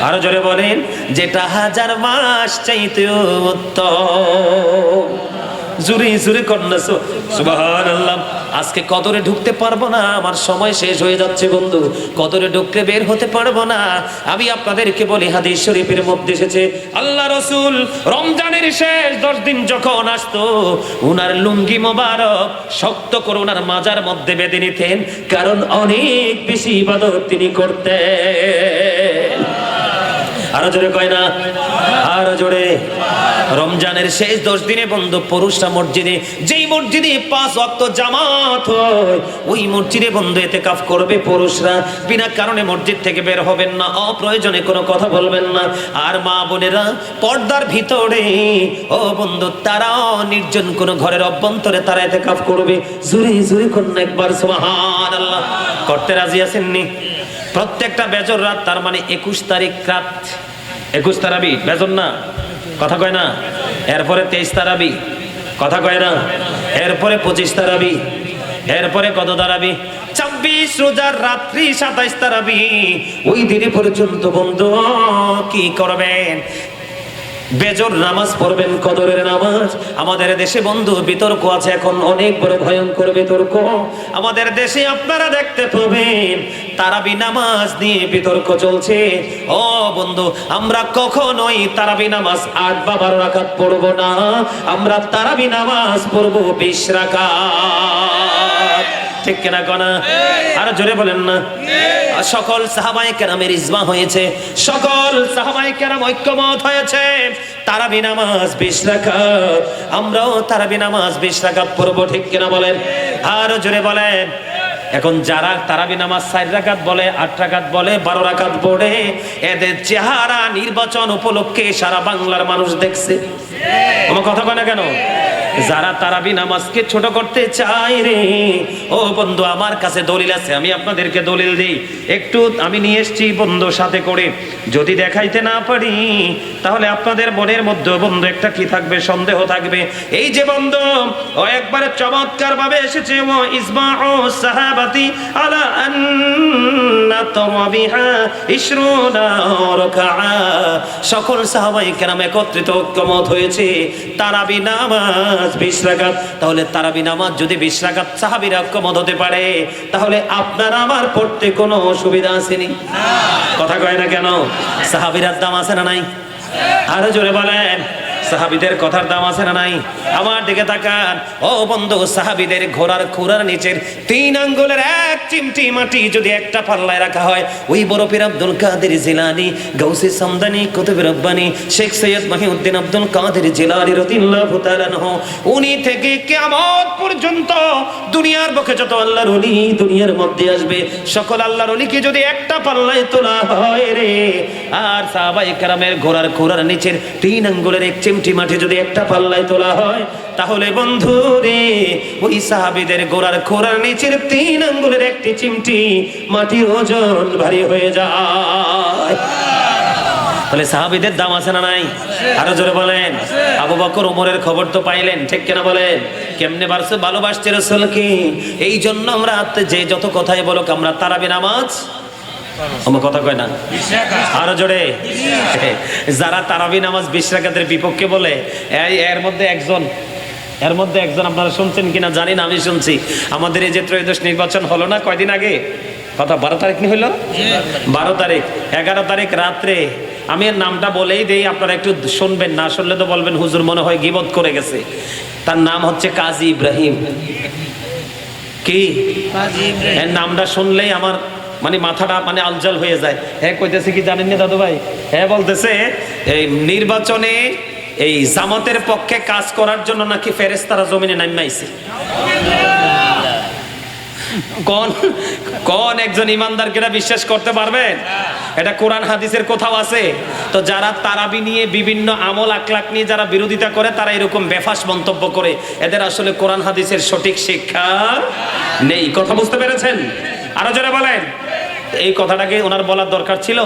আরো জোরে বলেন, যেটা 1000 মাস চাইতে উত্তম। জুরে জুরে কন্যা সুবহানাল্লাহ। আজকে কদরে ঢুকতে পারবো না, আমার সময় শেষ হয়ে যাচ্ছে বন্ধু, কদরে ঢুকতে বের হতে পারবো না। আমি আপনাদেরকে বলি, হাদিস শরীফের মধ্যে এসেছে আল্লাহ রাসূল রমজানের শেষ 10 দিন যখন আসতো, উনার লুঙ্গি মোবারক শক্ত করে উনার মাজার মধ্যে বেঁধে নিতেন, কারণ অনেক বেশি ইবাদত তিনি করতেন। আরো জোরে কয় না, আরো জোরে। রমজানের শেষ 10 দিনে বন্ধু পুরুষরা মসজিদে, যেই মসজিদে 5 ওয়াক্ত জামাত হয়, ওই মসজিদে বন্ধু ইতিকাফ করবে পুরুষরা। বিনা কারণে মসজিদ থেকে বের হবেন না, অপ্রয়োজনে কোনো কথা বলবেন না। আর মা বোনেরা পর্দার ভিতরে, ও বন্ধু, তারাও নির্জন কোন ঘরের অভ্যন্তরে তারা ইতিকাফ করবে। জুরে জুরে কোন একবার সুবহানাল্লাহ করতে রাজি আছেননি? প্রত্যেকটা বেজর রাত, তার মানে 21 তারিখ রাত, 21 তারাবি বেজর না, কথা কয় না। এরপরে 23 তারাবি, কথা কয় না। এরপরে 25 তারাবি, এরপরে কত তারাবি? 26 রোজার রাত্রি 27 তারাবি। ওই দিনে পর্যন্ত বন্ধু কি করবেন? বেজর নামাজ পড়বেন, কদরের নামাজ। আমাদের দেশে বন্ধু বিতর্ক আছে, এখন অনেক বড় ভয়ঙ্কর বিতর্ক আমাদের দেশে আপনারা দেখতে পাবেন। তারাবি নামাজ নিয়ে বিতর্ক চলছে। ও বন্ধু, আমরা কখনোই তারাবি নামাজ 8 বা 12 রাকাত পড়বো না, আমরা তারাবি নামাজ পড়বো 20 রাকাত। ঠিক কিনা কনা? আর জোরে বলেন না। সকল সাহাবায়ে কেরামের ইজমা হয়েছে, সকল সাহাবায়ে কেরাম ঐক্যমত হয়েছে, তারাবি নামাজ 20 রাকাত। আমরাও তারাবি নামাজ 20 রাকাত পড়বো। ঠিক কিনা বলেন? আর জোরে বলেন। এখন যারা তারাবি নামাজ 4 রাকাত বলে, 8 রাকাত বলে, 12 রাকাত পড়ে, এদের চেহারা নির্বাচন উপলক্ষে সারা বাংলার মানুষ দেখছে। আমার কথা কয় না কেন? যারা তারাবি নামাজকে ছোট করতে চায় রে, ও বন্ধু, আমার কাছে দলিল আছে, আমি আপনাদেরকে দলিল দিই। একটু আমি নিয়ে এসেছি বন্ধু সাথে করে, যদি দেখাইতে না পারি তাহলে আপনাদের মনের মধ্যে বন্ধু একটা কি থাকবে? সন্দেহ থাকবে। এই যে বন্ধু, ও একবারে চমৎকার ভাবে এসেছে, ও ইজমাউ সাহাবাতি আলা আন্না তারাবিহা 20 রাকাআ। সকল সাহাবায়ে কেরাম একত্রিত ঐক্যমত হয়েছে তারাবি নামাজ 20 রাকাত। তাহলে তারাবি নামাজ যদি 20 রাকাত সাহাবীরা ঐক্যমত হতে পারে, তাহলে আপনার আমার পড়তে কোনো অসুবিধা আসেনি? কথা কয় না কেন? সাহাবীরার দাম আছে না নাই? আরো জোরে বলেন। সাহাবীদের কথার দাম আছে না নাই? আমার দিকে তাকান। ও বন্ধু, সাহাবীদের ঘোড়ার খুরার নিচের 3 আঙ্গুলের 1 চিমটি মাটি যদি একটা পাল্লায় রাখা হয়, ওই বড় পীর আব্দুল কাদের জিলানী, গাউসে সামদানি, কুতুব রব্বানি, শেখ সৈয়দ মহিউদ্দিন আব্দুল কাদের জিলানী রাদিয়াল্লাহু তাআলা আনহু, উনি থেকে কিয়ামত পর্যন্ত দুনিয়ার বুকে যত আল্লাহর ওলি দুনিয়ার মধ্যে আসবে, সকল আল্লাহর ওলিকে যদি একটা পাল্লায় তোলা হয় রে, আর সাহাবায়ে কেরামের ঘোড়ার খুরার নিচের 3 আঙ্গুলের 1 চিমটি মাটি যদি একটা পাল্লায় তোলা হয়, তাহলে বন্ধু রে, ওই সাহাবীদের গোড়ার খোরার নিচের 3 আঙ্গুলের 1টি চিমটি মাটির ওজন ভারী হয়ে যায়। তাহলে সাহাবীদের দাম আছে না নাই? আরো জোরে বলেন। আবু বকর ওমরের খবর তো পাইলেন, ঠিক কিনা বলেন? কেমনে ভালোবাসছে রাসূলকে। এই জন্য আমরা যে যত কথাই বলুক, আমরা তারাবি নামাজ, আমার কথা কয় না, আরো জোরে। যারা তারাবি নামাজ 20 রাকাতের বিপক্ষে বলে, এর মধ্যে একজন আপনারা শুনছেন কিনা জানি না, আমি শুনছি। আমাদের এই যে ত্রয়োদশ নির্বাচন হলো না কয়দিন আগে, কথা 12 তারিখ নি হইল, 12 তারিখ, 11 তারিখ রাত্রে, আমি এর নামটা বলেই দেই, আপনারা একটু শুনবেন, না শুনলে তো বলবেন হুজুর মনে হয় গীবত করে গেছে। তার নাম হচ্ছে কাজী ইব্রাহিম। কি এর নামটা শুনলেই আমার মানে মাথাটা মানে আলজাল হয়ে যায়। হ্যাঁ কইতেছে কি জানেন না দাদু ভাই? হ্যাঁ বলতেছে এই নির্বাচনে এই জামাতের পক্ষে কাজ করার জন্য নাকি ফেরেশতারা জমিনে নামিয়ে আইছে। কোন একজন ইমানদারকে এটা বিশ্বাস করতে পারবেন? এটা কোরআন হাদিসের কোথাও আছে? তো যারা তারাবি নিয়ে বিভিন্ন আমল আখলাক নিয়ে যারা বিরোধিতা করে, তারা এরকম বেফাস মন্তব্য করে, এদের আসলে কোরআন হাদিসের সঠিক শিক্ষা নেই। কথা বুঝতে পেরেছেন? আরো যারা বলেন, এই কথাটাকে ওনার বলার দরকার ছিল?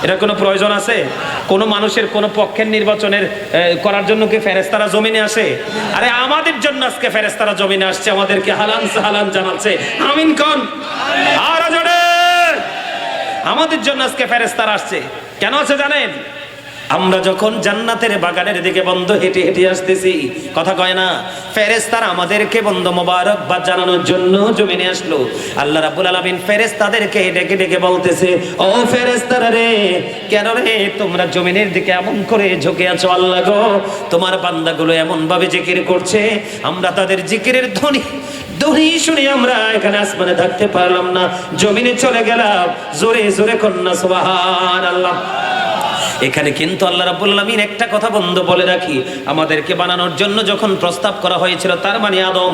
এটা কোনো প্রয়োজন আছে? কোন মানুষের কোন পক্ষের নির্বাচনের করার জন্য কি ফেরেশতারা জমিনে আসে? আরে আমাদের জন্য আজকে ফেরেশতারা জমিনে আসছে, আমাদেরকে হালান সালান জানাচ্ছে। আমিন কোন? আর জোরে। আমাদের জন্য আজকে ফেরেশতারা আসছে। কেন আছে জানেন? আমরা যখন জান্নাতের বাগানের দিকে বন্ধ হেঁটে হেঁটে আসতেছি, কথা কয় না, ফেরেশতারা আমাদেরকে বন্ধ মোবারকবাদ জানানোর জন্য জমিনে আসলো। আল্লাহ রাব্বুল আলামিন ফেরেশতাদেরকে ডেকে ডেকে বলতেছে, ও ফেরেশতারা রে, কেন রে তোমরা জমিনের দিকে এমন করে ঝুঁকে আছো? আল্লাহ গো, তোমার বান্দাগুলো এমন ভাবে জিকির করছে, আমরা তাদের জিকিরের ধ্বনি শুনে আমরা এখানে আসমানে থাকতে পারলাম না, জমিনে চলে গেলাম। জোরে জোরে কন্যা সুবহানাল্লাহ। এখানে কিন্তু আল্লাহ রাব্বুল আলামিন একটা কথা বন্ধ বলে রাখি, আমাদেরকে বানানোর জন্য যখন প্রস্তাব করা হয়েছিল, তার মানে আদম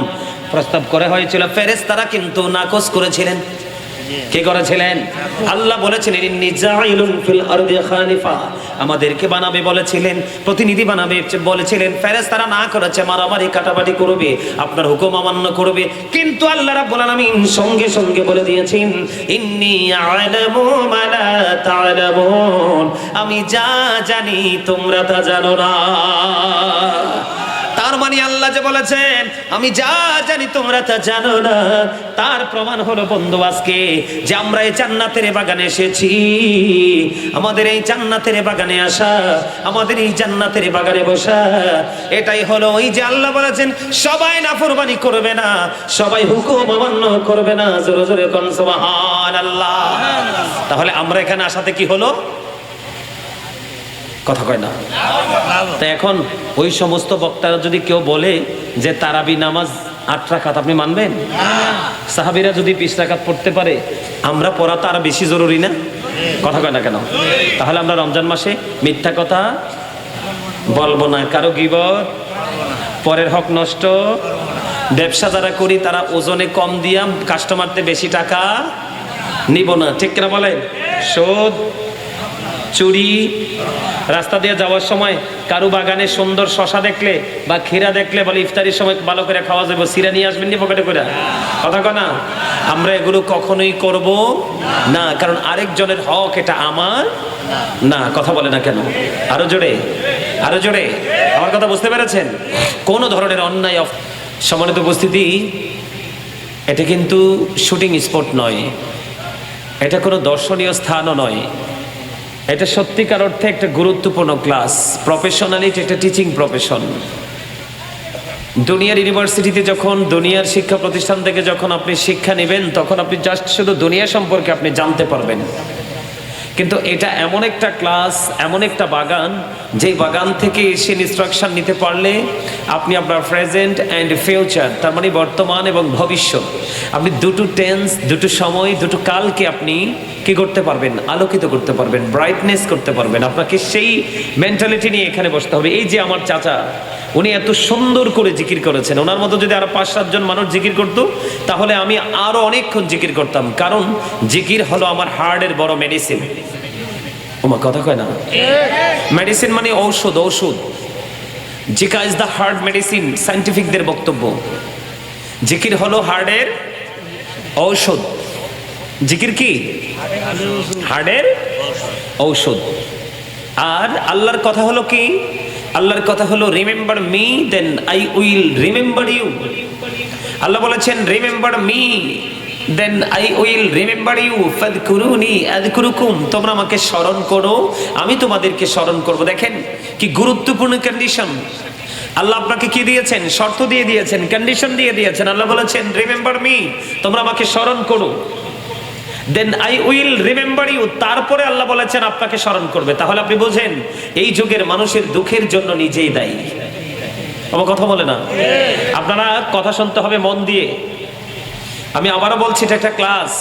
প্রস্তাব করা হয়েছিল, ফেরেশতারা কিন্তু নাকচ করেছিলেন। কি করেছিলেন? আল্লাহ বলেছিলেন ইন্নী জাইলুন ফিল আরদি খালিফা, আমাদেরকে বানাবে বলেছিলেন, প্রতিনিধি বানাবে বলেছিলেন। ফেরেশতারা না করেছে, মারামারি কাটাবাটি করবে, আপনার হুকুম অমান্য করবে। কিন্তু আল্লাহ রাব্বুল আলামিন সঙ্গে সঙ্গে বলে দিয়েছেন ইন্নী আ'লামু মা লা তা'লামুন, আমি যা জানি তোমরা তা জানো না। তার মানে আল্লাহ যে বলেছেন আমি যা জানি তোমরা তা জানো না, তার প্রমাণ হলো বন্ধু আজকে যে আমরা এই জান্নাতের বাগানে এসেছি। আমাদের এই জান্নাতের বাগানে আসা, আমাদের এই জান্নাতের বাগানে বসা, এটাই হলো ওই যে আল্লাহ বলেছেন সবাই নাফরমানি করবে না, সবাই হুকুম অমান্য করবে না। জোরে জোরে কোন সুবহানাল্লাহ। তাহলে আমরা এখানে আসাতে কি হলো? কথা কয় না। তো এখন ওই সমস্ত বক্তারা যদি কেউ বলে যে তারাবি নামাজ 8 রাকাত, আপনি মানবেন? সাহাবীরা যদি 20 রাকাত পড়তে পারে, আমরা পড়া তো আরো বেশি জরুরি না? কথা কয় না কেন? তাহলে আমরা রমজান মাসে মিথ্যা কথা বলবো না, কারো গীবত, পরের হক নষ্ট, ব্যবসা যারা করি তারা ওজনে কম দিয়া কাস্টমারতে বেশি টাকা নিব না, ঠিক কিনা বলেন? সুদ, চুরি, রাস্তা দিয়ে যাওয়ার সময় কারু বাগানে সুন্দর শশা দেখলে বা ক্ষীরা দেখলে বলে ইফতারির সময় ভালো করে খাওয়া যাবে, সিরা নিয়ে আসবেন নি পকেটে করে, কথা কয় না? আমরা এগুলো কখনোই করব না, কারণ আরেকজনের হক, এটা আমার না। কথা বলে না কেন? আরো জোরে, আরো জোরে। আমার কথা বুঝতে পেরেছেন? কোন ধরনের অন্যায়। সম্মানিত উপস্থিতি, এটা কিন্তু শুটিং স্পট নয়, এটা কোনো দর্শনীয় স্থানও নয়, এটা সত্যিকার অর্থে একটা গুরুত্বপূর্ণ ক্লাস। প্রফেশনালিটি একটা টিচিং প্রফেশন। দুনিয়ার ইউনিভার্সিটিতে যখন, দুনিয়ার শিক্ষা প্রতিষ্ঠান থেকে যখন আপনি শিক্ষা নেবেন, তখন আপনি জাস্ট শুধু দুনিয়া সম্পর্কে আপনি জানতে পারবেন। কিন্তু এটা এমন একটা ক্লাস, এমন একটা বাগান, যেই বাগান থেকে এসে ইনস্ট্রাকশন নিতে পারলে আপনি আপনার প্রেজেন্ট অ্যান্ড ফিউচার, তার মানে বর্তমান এবং ভবিষ্যৎ, আপনি দুটো টেন্স, দুটো সময়, দুটো কালকে আপনি কি করতে পারবেন? আলোকিত করতে পারবেন, ব্রাইটনেস করতে পারবেন। আপনাকে সেই মেন্টালিটি নিয়ে এখানে বসতে হবে। এই যে আমার চাচা, উনি এত সুন্দর করে জিকির করেছেন, ওনার মতো যদি আরো 5-7 জন মানুষ জিকির করতো, তাহলে আমি আরো অনেকক্ষণ জিকির করতাম। কারণ জিকির হলো আমার হার্টের বড় মেডিসিন। ওমা কথা কয় না? মেডিসিন মানে ঔষধ, ঔষধ। জিকা ইজ দ্য হার্ট মেডিসিন, সায়েন্টিফিকদের বক্তব্য। জিকির হলো হার্টের ঔষধ। জিকির কি? হার্টের ঔষধ। আর আল্লাহর কথা হলো কি? আল্লাহর কথা হলো remember me then I will remember you. আল্লাহ বলেছেন remember me then I will remember you, ফাযকুরুনি আযকুরুকুম, তোমরা আমাকে স্মরণ করো, আমি তোমাদেরকে স্মরণ করব। দেখেন কি গুরুত্বপূর্ণ কন্ডিশন। আল্লাহ আপনাকে কি দিয়েছেন? শর্ত দিয়ে দিয়েছেন, কন্ডিশন দিয়ে দিয়েছেন। আল্লাহ বলেছেন রিমেম্বার মি, তোমরা আমাকে স্মরণ করো, then I will remember you, তারপরে আল্লাহ বলেছেন আপনাকে স্মরণ করবে। তাহলে আপনি বোঝেন এই যুগের মানুষের দুঃখের জন্য নিজেই দায়ী। আমার কথা বলে না? আপনারা কথা শুনতে হবে মন দিয়ে। আমি আবারও বলছি, এটা একটা ক্লাস।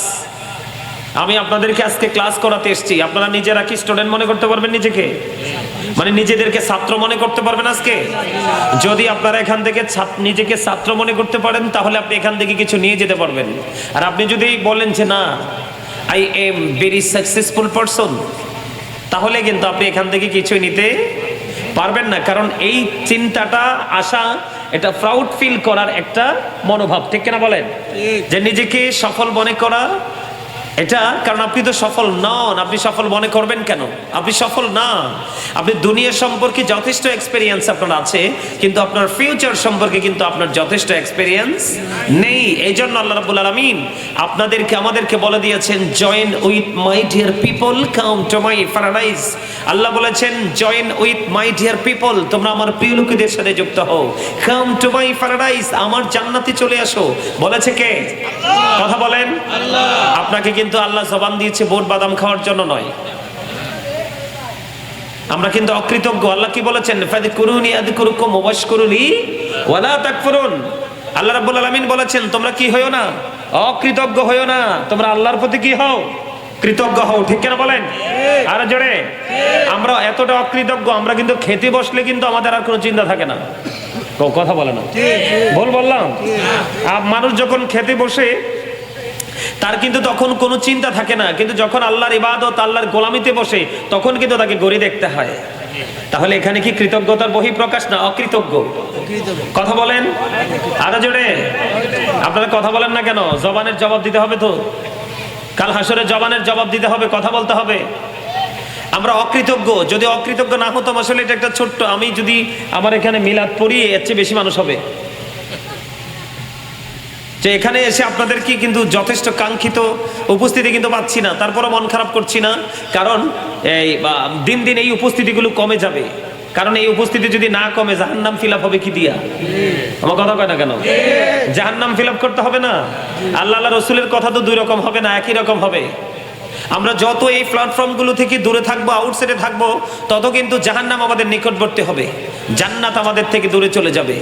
আমি আপনাদেরকে আজকে ক্লাস করাতে এসেছি। আপনারা নিজেরা কি স্টুডেন্ট মনে করতে পারবেন নিজেকে? মানে নিজেদেরকে ছাত্র মনে করতে পারবেন আজকে? যদি আপনারা এখান থেকে নিজেকে ছাত্র মনে করতে পারেন, তাহলে আপনি এখান থেকে কিছু নিয়ে যেতে পারবেন। আর আপনি যদি বলেন যে না, I am very successful person, তাহলে কিন্তু আপনি এখান থেকে কিছু নিতে পারবেন না। কারণ এই চিন্তাটা আসা, এটা প্রাউড ফিল করার একটা মনোভাব, ঠিক কিনা বলেন? যে নিজেকে সফল মনে করা, এটা কারণ আপনি তো সফল নন। আপনি সফল মনে করবেন কেন? আপনি সফল না। আপনি দুনিয়া সম্পর্কে যথেষ্ট এক্সপেরিয়েন্স আপনার আছে, কিন্তু আপনার ফিউচার সম্পর্কে কিন্তু আপনার যথেষ্ট এক্সপেরিয়েন্স নেই। এই জন্য আল্লাহ রাব্বুল আলামিন আপনাদেরকে আমাদেরকে বলে দিয়েছেন, join with my dear people, come to my paradise. আল্লাহ বলেছেন, join with my dear people, তোমরা আমার প্রিয় লোকেদের সাথে যুক্ত হও। কাম টু মাই প্যারাডাইস, আমার জান্নাতে চলে আসো। বলেছে কে? কথা বলেন। আপনাকে কিন্তু আল্লাহ জবান দিয়েছে বোট বাদাম খাওয়ার জন্য নয়। আমরা কিন্তু অকৃতজ্ঞ। আল্লাহ কি বলেছেন? ফাযকুরুনি আযকুরুকুম ওয়াশকুরুলি ওয়ালা তাকফুরুন। আল্লাহ রাব্বুল আলামিন বলেছেন, তোমরা কি হয়ো না? অকৃতজ্ঞ হয়ো না, তোমরা আল্লাহর প্রতি কি হও? কৃতজ্ঞ হও। ঠিক কেন বলেন? আর জোরে। আমরা এতটা অকৃতজ্ঞ, আমরা কিন্তু খেতে বসলে কিন্তু আমাদের আর কোনো চিন্তা থাকে না। কথা বলে না, ভুল বললাম? মানুষ যখন খেতে বসে তার কিন্তু তখন কোনো চিন্তা থাকে না, কিন্তু যখন আল্লাহর ইবাদত, আল্লাহর গোলামিতে বসে তখন কিন্তু তাকে গড়ি দেখতে হয়। তাহলে এখানে কি কৃতজ্ঞতার বহিঃপ্রকাশ না অকৃতজ্ঞ? কথা বলেন আরো জোরে। আপনারা কথা বলেন না কেন? জবানের জবাব দিতে হবে তো, কাল হাসরে জবানের জবাব দিতে হবে, কথা বলতে হবে। আমরা অকৃতজ্ঞ। যদি অকৃতজ্ঞ না হতাম, আসলে এটা একটা ছোট্ট, আমি যদি আমার এখানে মিলাদ পড়ি এর চেয়ে বেশি মানুষ হবে। যে এখানে এসে আপনাদের কি কিন্তু যথেষ্ট কাঙ্ক্ষিত উপস্থিতি কিন্তু পাচ্ছি না, তারপরও মন খারাপ করছি না, কারণ এই দিন দিন এই উপস্থিতিগুলো কমে যাবে। কারণ এই উপস্থিতি যদি না কমে, জাহান্নাম ফিল আপ হবে কি দিয়া? আমার কথা কয় না কেন? জাহান্নাম ফিল আপ করতে হবে না? আল্লাহ রসুলের কথা তো দুই রকম হবে না, একই রকম হবে। আমরা যত এই প্ল্যাটফর্মগুলো থেকে দূরে থাকবো, আউটসাইডে থাকবো, তত কিন্তু জাহান্নাম আমাদের নিকটবর্তী হবে, জান্নাত আমাদের থেকে দূরে চলে যাবে।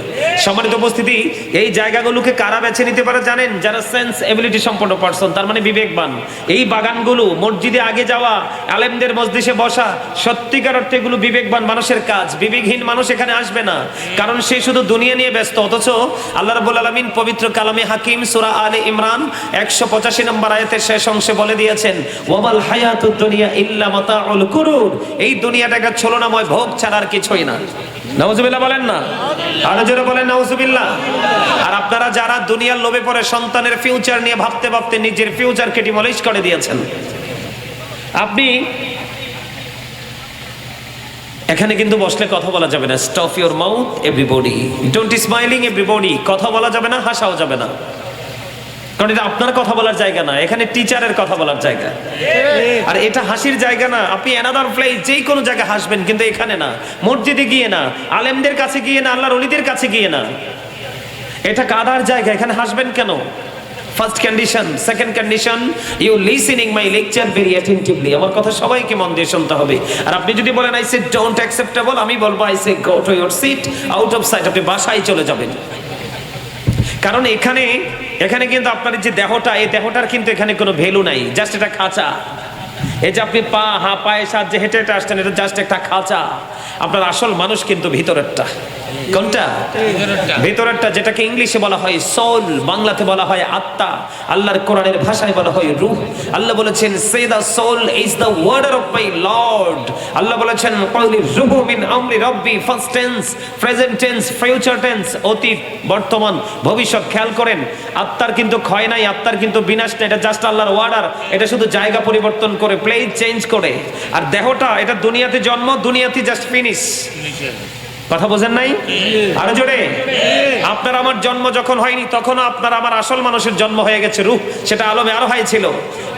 সম্মানিত উপস্থিতি, এই জায়গাগুলোকে কারা বেছে নিতে পারে জানেন? যারা সেন্স এবিলিটি সম্পন্ন পারসন, তার মানে বিবেকবান। এই বাগানগুলো, মসজিদে আগে যাওয়া, আলেমদের মজলিসে বসা, সত্যিকার অর্থে এগুলো বিবেকবান মানুষের কাজ। বিবেকহীন মানুষ এখানে আসবে না, কারণ সে শুধু দুনিয়া নিয়ে ব্যস্ত। অথচ আল্লাহ রাব্বুল আলামিন পবিত্র কালামে হাকিম সূরা আলে ইমরান 185 নম্বর আয়াতের শেষ অংশে বলে দিয়েছেন, ওয়ামাল হায়াতুদ দুনিয়া ইল্লা মাতাউল গুরুর। এই দুনিয়াটা একটা ছলনাময় ভোগ ছাড়া আর কিছুই না। নাউজুবিল্লাহ বলেন না? আরো জোরে বলেন নাউজুবিল্লাহ। আর আপনারা যারা দুনিয়ার লোভে পড়ে সন্তানের ফিউচার নিয়ে ভাবতে ভাবতে নিজের ফিউচারকে ডিমলিশ করে দিয়েছেন, আপনি এখানে কিন্তু বসলে কথা বলা যাবে না। Stop your mouth everybody, don't smiling everybody. কথা বলা যাবে না, হাসাও যাবে না, কারণ এটা আপনার কথা বলার জায়গা না, এখানে টিচারের কথা বলার জায়গা। আর এটা হাসির জায়গা না। আপনি অ্যানাদার প্লেস, যেই কোনো জায়গায় হাসবেন, কিন্তু এখানে না। মসজিদে গিয়ে না, আলেমদের কাছে গিয়ে না, আল্লাহর ওলিদের কাছে গিয়ে না। এটা কাদার জায়গা, এখানে হাসবেন কেন? First condition. Second condition, you listening my lecture very attentively. আমার কথা সবাইকে মন দিয়ে শুনতে হবে। আর আপনি যদি বলেন আই সে ডোন্ট অ্যাকসেপ্টেবল, আমি বলবো I say go to your seat, out of sight. আপনি বাসায় চলে যাবেন। কারণ এখানে কিন্তু আপনার যে দেহটা, এই দেহটার কিন্তু এখানে কোনো ভ্যালু নাই, জাস্ট এটা খাঁচা। এই যে আপনি পায়ে সাহায্যে হেঁটে হেঁটে আসছেন, এটা জাস্ট একটা খাঁচা। আপনার আসল মানুষ কিন্তু ভিতরেরটা। কোনটা? ভিতরেরটা, যেটাকে ইংলিশে বলা হয় সোল, বাংলাতে বলা হয় আত্মা, আল্লাহর কোরআনের ভাষায় বলা হয় রূহ। আল্লাহ বলেছেন, say the soul is the word of my lord. আল্লাহ বলেছেন, ক্বালি রূহু মিন আমরি রাব্বি, first tense, present tense, future tense, অতীত, বর্তমান, ভবিষ্যৎ। খেয়াল করেন, আত্মার কিন্তু ক্ষয় নাই, আত্মার কিন্তু বিনাশ নাই। এটা জাস্ট আল্লাহর ওয়ার্ডার। এটা শুধু জায়গা পরিবর্তন করে, প্লেস চেঞ্জ করে। আর দেহটা, এটা দুনিয়াতে জন্ম, দুনিয়াতে জাস্ট ফিনিশ। কথা বোঝেন নাই? আরো জোরে। আপনার আমার জন্ম যখন হয়নি, তখন আপনার আমার আসল মানুষের জন্ম হয়ে গেছে, রূহ, সেটা আলমে আরো হাই ছিল।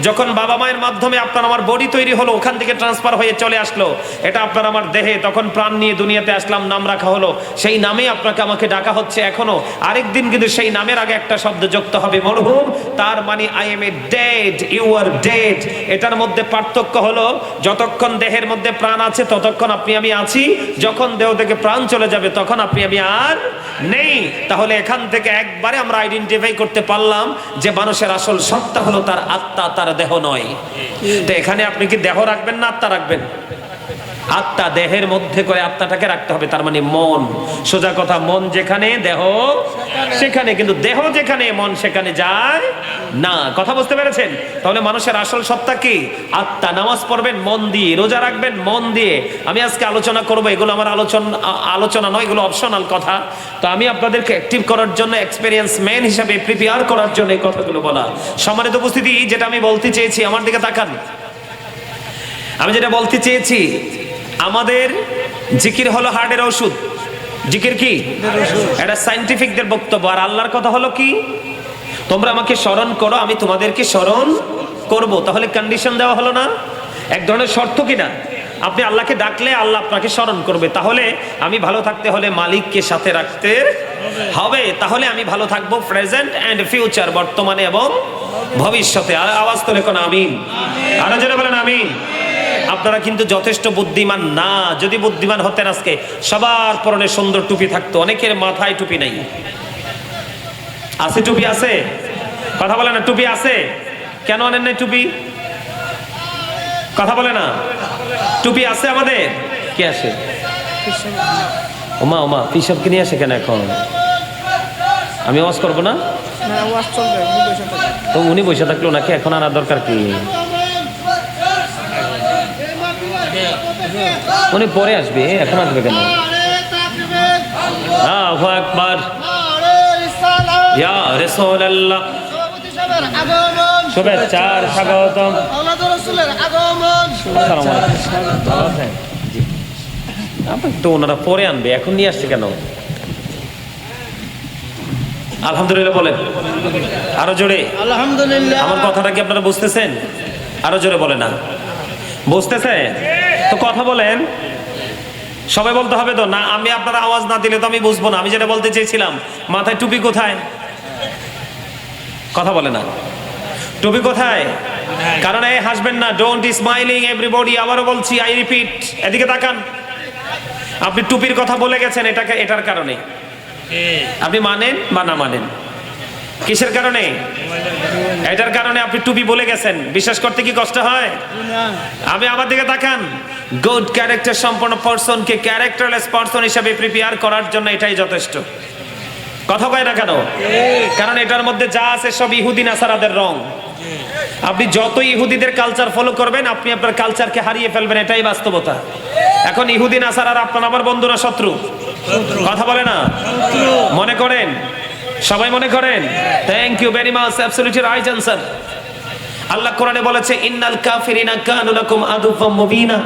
যখন বাবা মায়ের মাধ্যমে আপনার আমার বডি তৈরি হলো, ওখান থেকে ট্রান্সফার হয়ে চলে আসলো এটা আপনার আমার দেহে, তখন প্রাণ নিয়ে দুনিয়াতে আসলাম, নাম রাখা হলো, সেই নামে আপনাকে আমাকে ডাকা হচ্ছে এখনো। আরেকদিন কিন্তু সেই নামের আগে একটা শব্দ যুক্ত হবে, মরহুম। তার মানে I am a dead, you are dead. এটার মধ্যে পার্থক্য হলো, যতক্ষণ দেহের মধ্যে প্রাণ আছে ততক্ষণ আপনি আমি আছি, যখন দেহ থেকে প্রাণ চলে যাবে তখন আপনি আমি আর নেই। তাহলে এখান থেকে একবারে আমরা আইডেন্টিফাই করতে পারলাম যে মানুষের আসল সত্তা হলো তার আত্মা, তার দেহ নয়। তো এখানে আপনি কি দেহ রাখবেন না আত্মা রাখবেন? আত্মা দেহের মধ্যে করে আত্মাটাকে রাখতে হবে, তার মানে মন। সোজা কথা, মন যেখানে দেহ সেখানে, কিন্তু দেহ যেখানে মন সেখানে যায় না। কথা বুঝতে পেরেছেন? তাহলে মানুষের আসল সত্তা কি? আত্মা। নামাজ পড়বেন মন দিয়ে, রোজা রাখবেন মন দিয়ে। আমি আজকে আলোচনা করব, এগুলো আমার আলোচনা নয়, এগুলো অপশনাল কথা। তো আমি আপনাদেরকে অ্যাক্টিভ করার জন্য, এক্সপেরিয়েন্স ম্যান হিসাবে প্রিপেয়ার করার জন্য এই কথাগুলো বলা। সম্মানিত উপস্থিতি, যেটা আমি বলতে চেয়েছি, আমার দিকে তাকান। আমি যেটা বলতে চেয়েছি, আমাদের জিকির হলো হার্টের ওষুধ। জিকির কি? এটা সায়েন্টিফিকদের বক্তব্য। আর আল্লাহর কথা হলো কি? তোমরা আমাকে স্মরণ করো, আমি তোমাদেরকে স্মরণ করব। তাহলে কন্ডিশন দেওয়া হলো না? এক ধরনের শর্ত কিনা? আপনি আল্লাহকে ডাকলে আল্লাহ আপনাকে স্মরণ করবে। তাহলে আমি ভালো থাকতে হলে মালিককে সাথে রাখতে হবে। তাহলে আমি ভালো থাকবো প্রেজেন্ট এন্ড ফিউচার, বর্তমানে এবং ভবিষ্যতে। আর আওয়াজ তোলে কোন আমিন? আরো জোরে বলেন আমিন। আপনারা কিন্তু যথেষ্ট বুদ্ধিমান না। যদি বুদ্ধিমান হতেন আজকে সবার পরনে সুন্দর টুপি থাকতো। অনেকের মাথায় টুপি নাই। আছে টুপি? আছে? কথা বলে না। টুপি আছে? কেন আনেন নাই টুপি? কথা বলে না। টুপি আছে আমাদের? কে আসে? ওমা ওমা, পিসবকে নিয়ে আসে কেন এখন? আমি ওয়াজ করবো না? তো উনি বসে থাকলো নাকি, এখন আনার দরকার কি? উনি পরে আসবে, এখন আসবে কেন? আল্লাহু আকবার, ইয়া রাসূলুল্লাহ। শুভেচ্ছার স্বাগতম। তো ওনারা পরে আনবে, এখন নিয়ে আসছে কেন? আলহামদুলিল্লাহ বলেন। আরো জোরে আলহামদুলিল্লাহ। আমার কথাটা কি আপনারা বুঝতেছেন? আরো জোরে বলে না। বুঝতেছেন তো? কথা বলেন। সবাই বলতে হবে তো? না, আমি আপনারা আওয়াজ না দিলে তো আমি বুঝবো না। আমি যেটা বলতে চেয়েছিলাম, মাথায় টুপি কোথায়? কথা বলে না। টুপি কোথায়? কারণ এই হাসবেন না, ডোন্ট স্মাইলিং এভরিবডি। আবারও বলছি, আই রিপিট, এদিকে তাকান। আপনি টুপির কথা বলে গেছেন, এটার কারণে। আপনি মানেন বা না মানেন, কিসের কারণে? এটার কারণে আপনি টুপি বলে গেছেন। বিশ্বাস করতে কি কষ্ট হয়? আমি আমার দিকে তাকান। গুড ক্যারেক্টার সম্পন্ন পারসনকে ক্যারেক্টারলেস পারসন হিসেবে প্রিপেয়ার করার জন্য এটাই যথেষ্ট। কথা কয় না কেন? কারণ এটার মধ্যে যা আছে সব ইহুদি নাসারাদের রং। আপনি যত ইহুদিদের কালচার ফলো করবেন, আপনি আপনার কালচারকে হারিয়ে ফেলবেন। এটাই বাস্তবতা। এখন ইহুদি নাসারার আপনার আমার বন্ধু না শত্রু? কথা বলে না। মনে করেন, সবাই মনে করেন। Thank you very much, absolutely right answer. আল্লাহ কোরআনে বলেছে, ইন্নাল কাফিরিনা কানু লাকুম আদুওয়াম মুবিনা।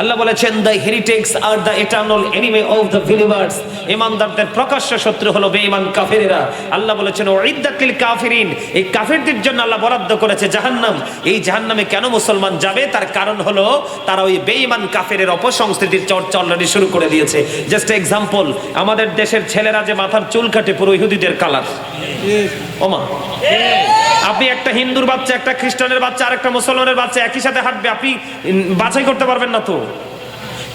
আল্লাহ বলেছেন, the heretics are the eternal enemy of the believers. ঈমানদারদের প্রকাশ্য শত্রু হলো বেঈমান কাফেরেরা। আল্লাহ বলেছেন, উইদ্দাতিল কাফিরিন। এই কাফেরদের জন্য আল্লাহ বরাদ্দ করেছে জাহান্নাম। এই জাহান্নামে কেন মুসলমান যাবে? তার কারণ হলো তারা ওই বেঈমান কাফেরের অপসংস্কৃতির চর্চা অলরেডি শুরু করে দিয়েছে। জাস্ট এক্সাম্পল, আমাদের দেশের ছেলেরা যে মাথার চুল কাটে পুরো ইহুদিদের কালার। ওমা, আপনি একটা হিন্দুর বাচ্চা, একটা খ্রিস্টানের বাচ্চা, আর একটা মুসলমানের বাচ্চা একই সাথে হাঁটবে, আপনি বাছাই করতে পারবেন না তো।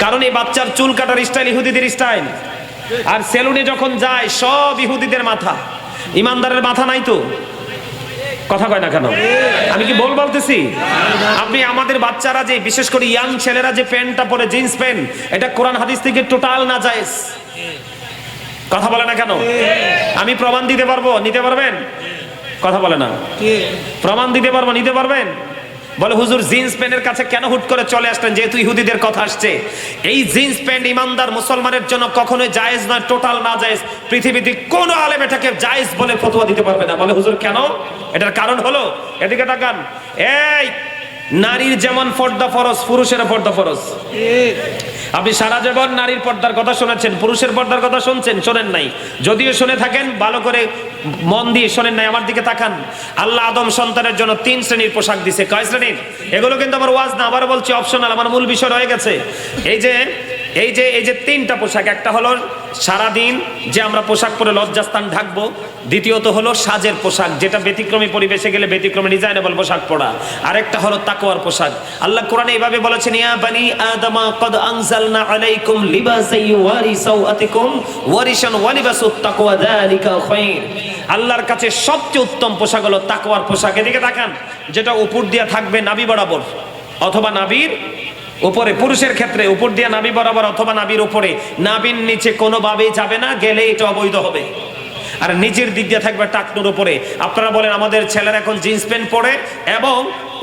কারণ এই বাচ্চার চুল কাটার স্টাইল ইহুদিদের স্টাইল। আর সেলুনে যখন যায় সব ইহুদিদের মাথা, ইমানদারের মাথা নাই তো। কথা কয় না কেন? আমি কি বলতেছি? আপনি আমাদের বাচ্চারা যে, বিশেষ করে ইয়াং ছেলেরা যে প্যান্টটা পরে, জিন্স প্যান্ট, এটা কোরআন হাদিস থেকে টোটাল নাজায়েজ। কথা বলে না কেন? আমি প্রমাণ দিতে পারবো, নিতে পারবেন? কথা বলে না। প্রমাণ দিতে পারবো, নিতে পারবেন? বলে, হুজুর জিন্স প্যান্টের কাছে কেন হুট করে চলে আসলেন? যেহেতু ইহুদিদের কথা আসছে। এই জিন্স প্যান্ট ইমানদার মুসলমানের জন্য কখনোই জায়েজ নয়, টোটাল না জায়েজ। পৃথিবীতে কোন আলেম এটাকে জায়েজ বলে ফতোয়া দিতে পারবে না। বলে, হুজুর কেন? এটার কারণ হলো, এদিকে তাকান। এই নারীর যেমন পর্দা ফরজ, পুরুষের পর্দা ফরজ। আপনি সারা জীবন নারীর পর্দার কথা শুনেছেন, পুরুষের পর্দার কথা শুনছেন? শোনেন নাই। যদিও শুনে থাকেন, ভালো করে মন দিয়ে শোনেন নাই। আমার দিকে তাকান। আল্লাহ আদম সন্তানের জন্য 3 শ্রেণীর পোশাক দিছে। কয় শ্রেণীর? এগুলো কিন্তু আমার ওয়াজ না, আবার বলছি অপশনাল। আমার মূল বিষয় রয়ে গেছে। এই যে 3টা পোশাক। একটা হলো সারাদিন যে আমরা পোশাক পরে লজ্জাস্থান ঢাকবো। দ্বিতীয়ত হলো সাজের পোশাক, যেটা ব্যতিক্রমী পরিবেশে গেলে ব্যতিক্রমী ডিজাইনেবল পোশাক পরা। আরেকটা হলো তাকওয়ার পোশাক। আল্লাহ কোরআনে এইভাবে বলেছেন, ইয়া বানি আদমা কদ আনজালনা আলাইকুম লিবাসান ইউওয়ারি সাওআতিকুম ওয়ারিশান ওয়া লিবাসুত তাকওয়া যালিকা খায়র। আল্লাহর কাছে সবচেয়ে উত্তম পোশাক হলো তাকওয়ার পোশাক। এদিকে তাকান। যেটা উপর দিয়ে থাকবে নাভি বরাবর অথবা নাভির উপরে পুরুষের ক্ষেত্রে উপর দিয়ে নাভি বরাবর অথবা নাভির উপরে, নাভির নিচে কোনোভাবেই যাবে না, গেলে এটা অবৈধ হবে। আর নিচের দিক দিয়ে থাকবে টাকনুর উপরে। আপনারা বলেন আমাদের ছেলেরা এখন জিন্স প্যান্ট পরে এবং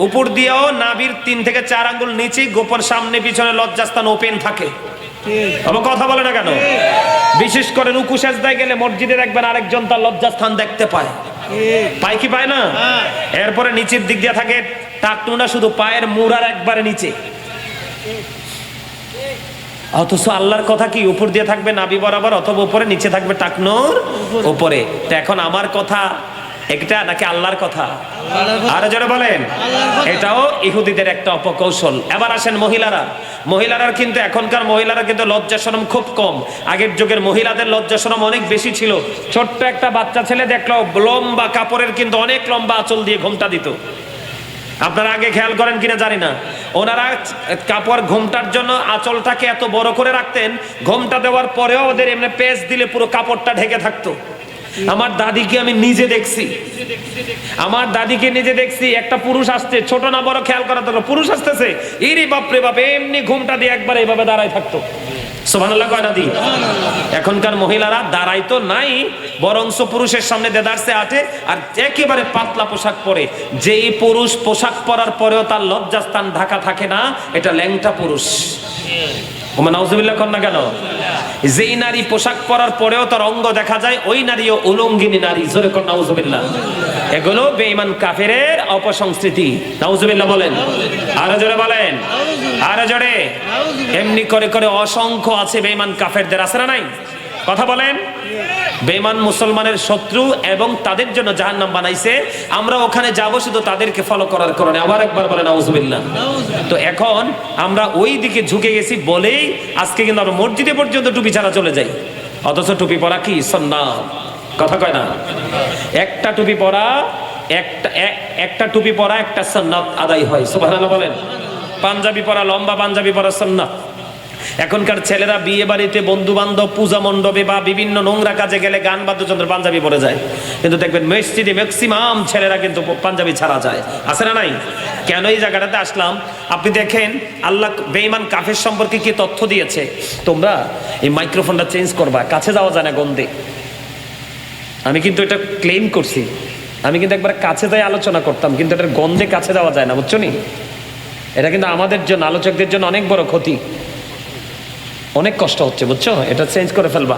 উপর দিয়েও নাভির 3 থেকে 4 আঙ্গুল নিচে, গোপন সামনে পিছনে লজ্জাস্থান ওপেন থাকে। আমার কথা বলে না কেন? বিশেষ করে রুকু সেজদায় গেলে মসজিদে দেখবেন আরেকজন তার লজ্জাস্থান দেখতে পায়, পায় কি পায় না? এরপরে নিচের দিক দিয়ে থাকে টাকনুটা শুধু পায়ের মুড়ার একবারে নিচে। অথচ আল্লাহর কথা কি উপর দিয়ে থাকবে নাভি বরাবর অথবা উপরে, নিচে থাকবে টাকনুর উপরে। তো এখন আমার কথা একটা নাকি আল্লাহর কথা? আরো জোরে বলেন। এটাও ইহুদিদের একটা অপকৌশল। এবার আসেন মহিলারা কিন্তু এখনকার মহিলারা কিন্তু লজ্জা শরম খুব কম। আগের যুগের মহিলাদের লজ্জা শরম অনেক বেশি ছিল। ছোট্ট একটা বাচ্চা ছেলে দেখলো লম্বা কাপড়ের কিন্তু অনেক লম্বা আঁচল দিয়ে ঘোমটা দিত। আপনারা আগে খেয়াল করেন কিনা জানি না, ওনারা কাপড় ঘোমটার জন্য আঁচলটাকে এত বড় করে রাখতেন, ঘোমটা দেওয়ার পরেও ওদের এমনি পেঁচ দিলে পুরো কাপড়টা ঢেকে থাকতো। আমার দাদিকে আমি নিজে দেখছি, একটা পুরুষ আসছে, ছোট না বড় খেয়াল করা দরকার, পুরুষ আসতেছে, ইরে বাপরে বাপ, এমনি ঘোমটা দিয়ে একবার এইভাবে দাঁড়ায় থাকতো। সুবহানাল্লাহ কয় না দি? এখনকার মহিলারা দাঁড়াই তো নাই, বরংস পুরুষের সামনে দেদারসে আটে আর একেবারে পাতলা পোশাক পরে। যেই পুরুষ পোশাক পরার পরেও তার লজ্জাস্থান ঢাকা থাকে না, এটা ল্যাংটা পুরুষ। নাউজুবিল্লাহ কর না কেন? যেই নারী পোশাক পরার পরেও তার অঙ্গ দেখা যায়, ওই নারীও উলঙ্গিনী নারী। জোরে কর নাউজুবিল্লাহ। এগুলো বেঈমান কাফেরের অপসংস্কৃতি। নাউজুবিল্লাহ বলেন, আরো জোরে বলেন, আরো জোরে। এমনি করে করে অসংখ্য আছে বেঈমান কাফেরদের, আছে না নাই? কথা বলেন। বেঈমান মুসলমানের শত্রু এবং তাদের জন্য জাহান্নাম বানাইছে। আমরা ওখানে যাব শুধু তাদেরকে ফলো করার কারণে। আবার একবার বলেন নাউজুবিল্লাহ। তো এখন আমরা ওই দিকে ঝুঁকে গেছি বলেই আজকে কিন্তু আমরা মসজিদে পর্যন্ত টুপি ছাড়া চলে যাই। অথচ টুপি পরা কি সুন্নাত? কথা কয় না? একটা টুপি পরা একটা সুন্নাত আদায় হয়। সুবহানাল্লাহ বলেন। পাঞ্জাবি পরা, লম্বা পাঞ্জাবি পরা সুন্নাত। এখনকার ছেলেরা বিয়ে বাড়িতে, বন্ধু বান্ধব, পূজা মণ্ডপে বা বিভিন্ন নোংরা কাজে গেলে গান বাদ্যযন্ত্র পাঞ্জাবি পরে যায়, কিন্তু দেখবেন মসজিদে ম্যাক্সিমাম ছেলেরা কিন্তু পাঞ্জাবি ছাড়া যায়। আছে না নাই? কেন এই জায়গাটাতে আসলাম? আপনি দেখেন আল্লাহ বেঈমান কাফের সম্পর্কে কি তথ্য দিয়েছে। তোমরা এই মাইক্রোফোনটা চেঞ্জ করবা, কাছে যাওয়া যায় না গন্ধে। আমি কিন্তু এটা ক্লেম করছি, আমি কিন্তু একবার কাছে যাই আলোচনা করতাম, কিন্তু এটার গন্ধে কাছে যাওয়া যায় না, বুঝছো নি? এটা কিন্তু আমাদের জন্য, আলোচকদের জন্য অনেক বড় ক্ষতি, অনেক কষ্ট হচ্ছে, বুঝছো? এটা চেঞ্জ করে ফেলবা।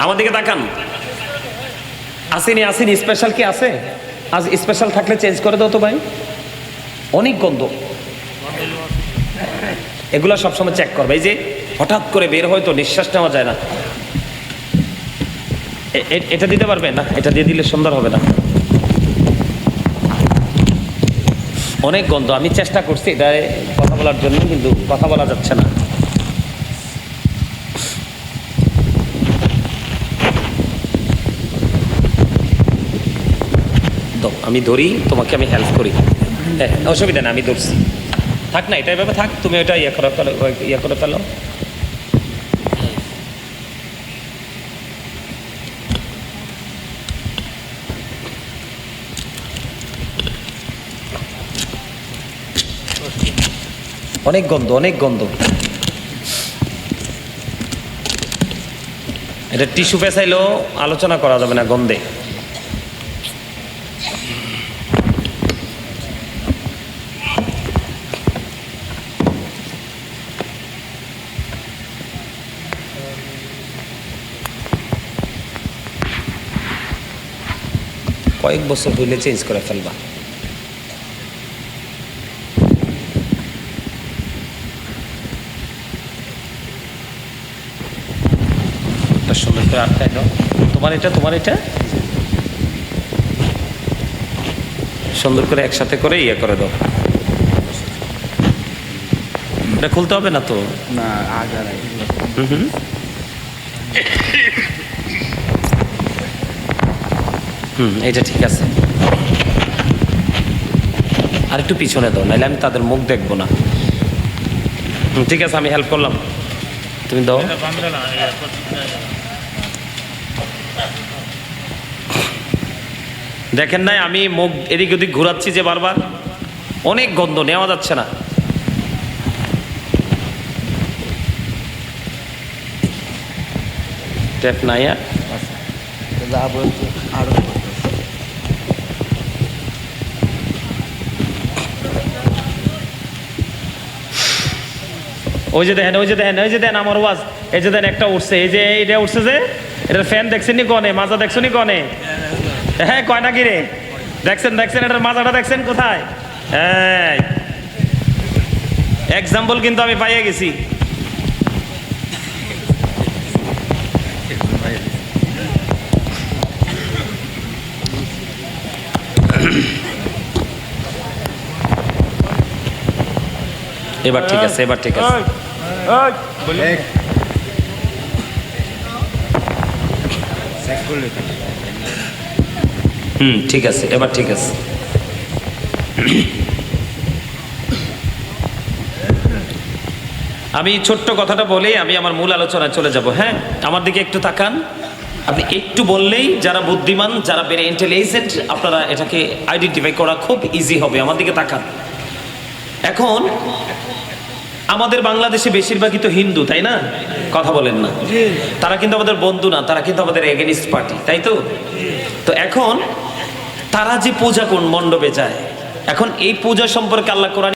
আমাদেরকে তাকান, আসেনি স্পেশাল কি আছে? আজ স্পেশাল থাকলে চেঞ্জ করে দাও তো ভাই। অনেক গন্ধ, এগুলো সবসময় চেক করবে। এই যে হঠাৎ করে বের হয় তো নিঃশ্বাস নেওয়া যায় না। এটা দিতে পারবে না? এটা দিয়ে দিলে সুন্দর হবে না, অনেক গন্ধ। আমি চেষ্টা করছি এটা কথা বলার জন্য, কিন্তু কথা বলা যাচ্ছে না। আমি ধরি, তোমাকে আমি হেল্প করি। হ্যাঁ, অসুবিধা না, আমি ধরছি। থাক না, এটা এভাবে থাক, তুমি ওটা ইয়ে করে ফেলো। অনেক গন্ধ। এটা টিস্যু পেঁচাইলেও আলোচনা করা যাবে না গন্ধে। কয়েক বছর হইলে চেঞ্জ করে ফেলবা। সুন্দর করে আটকাই দাও। তোমার এটা সুন্দর করে একসাথে করে ইয়ে করে দাও। এটা খুলতে হবে না তো? না, এটা ঠিক আছে। আর একটু পিছনে দাও, নাহলে আমি তাদের মুখ দেখবো না। ঠিক আছে, আমি হেল্প করলাম, তুমি দাও। দেখেন নাই আমি মুখ এদিক ওদিক ঘুরাচ্ছি যে বারবার, অনেক গন্ধ, নেওয়া যাচ্ছে না। টেপ নাই আর যা বলছে আরো ওই যে দেখেন ওই যে দেখেন ওই যে দেন আমার ওয়াজ এই যে দেন একটা উঠছে এই যে এটা উঠছে যে এটার ফ্যান দেখছেন নি কনে মাজা দেখছেন নি কনে হ্যাঁ কয় নাকি রে দেখছেন দেখছেন এটার মাজাটা দেখছেন কোথায় হ্যাঁ এক্সাম্পল কিন্তু আমি পাইয়ে গেছি এবার ঠিক আছে এবার ঠিক আছে ঠিক আছে এবার ঠিক আছে আমি ছোট্ট কথাটা বলেই আমি আমার মূল আলোচনায় চলে যাব হ্যাঁ আমার দিকে একটু তাকান আপনি একটু বললেই যারা বুদ্ধিমান যারা বেড়ে ইন্টেলিজেন্ট আপনারা এটাকে আইডেন্টিফাই করা খুব ইজি হবে আমার দিকে তাকান এখন আমাদের বাংলাদেশে বেশিরভাগই তো হিন্দু তাই না কথা বলেন না তারা কিন্তু আমাদের বন্ধু না তারা কিন্তু আমাদের এগেনিস্ট পার্টি তাই তো তো এখন তারা যে পূজা কোন মণ্ডপে যায় এখন এই পূজা সম্পর্কে আল্লাহ কোরআন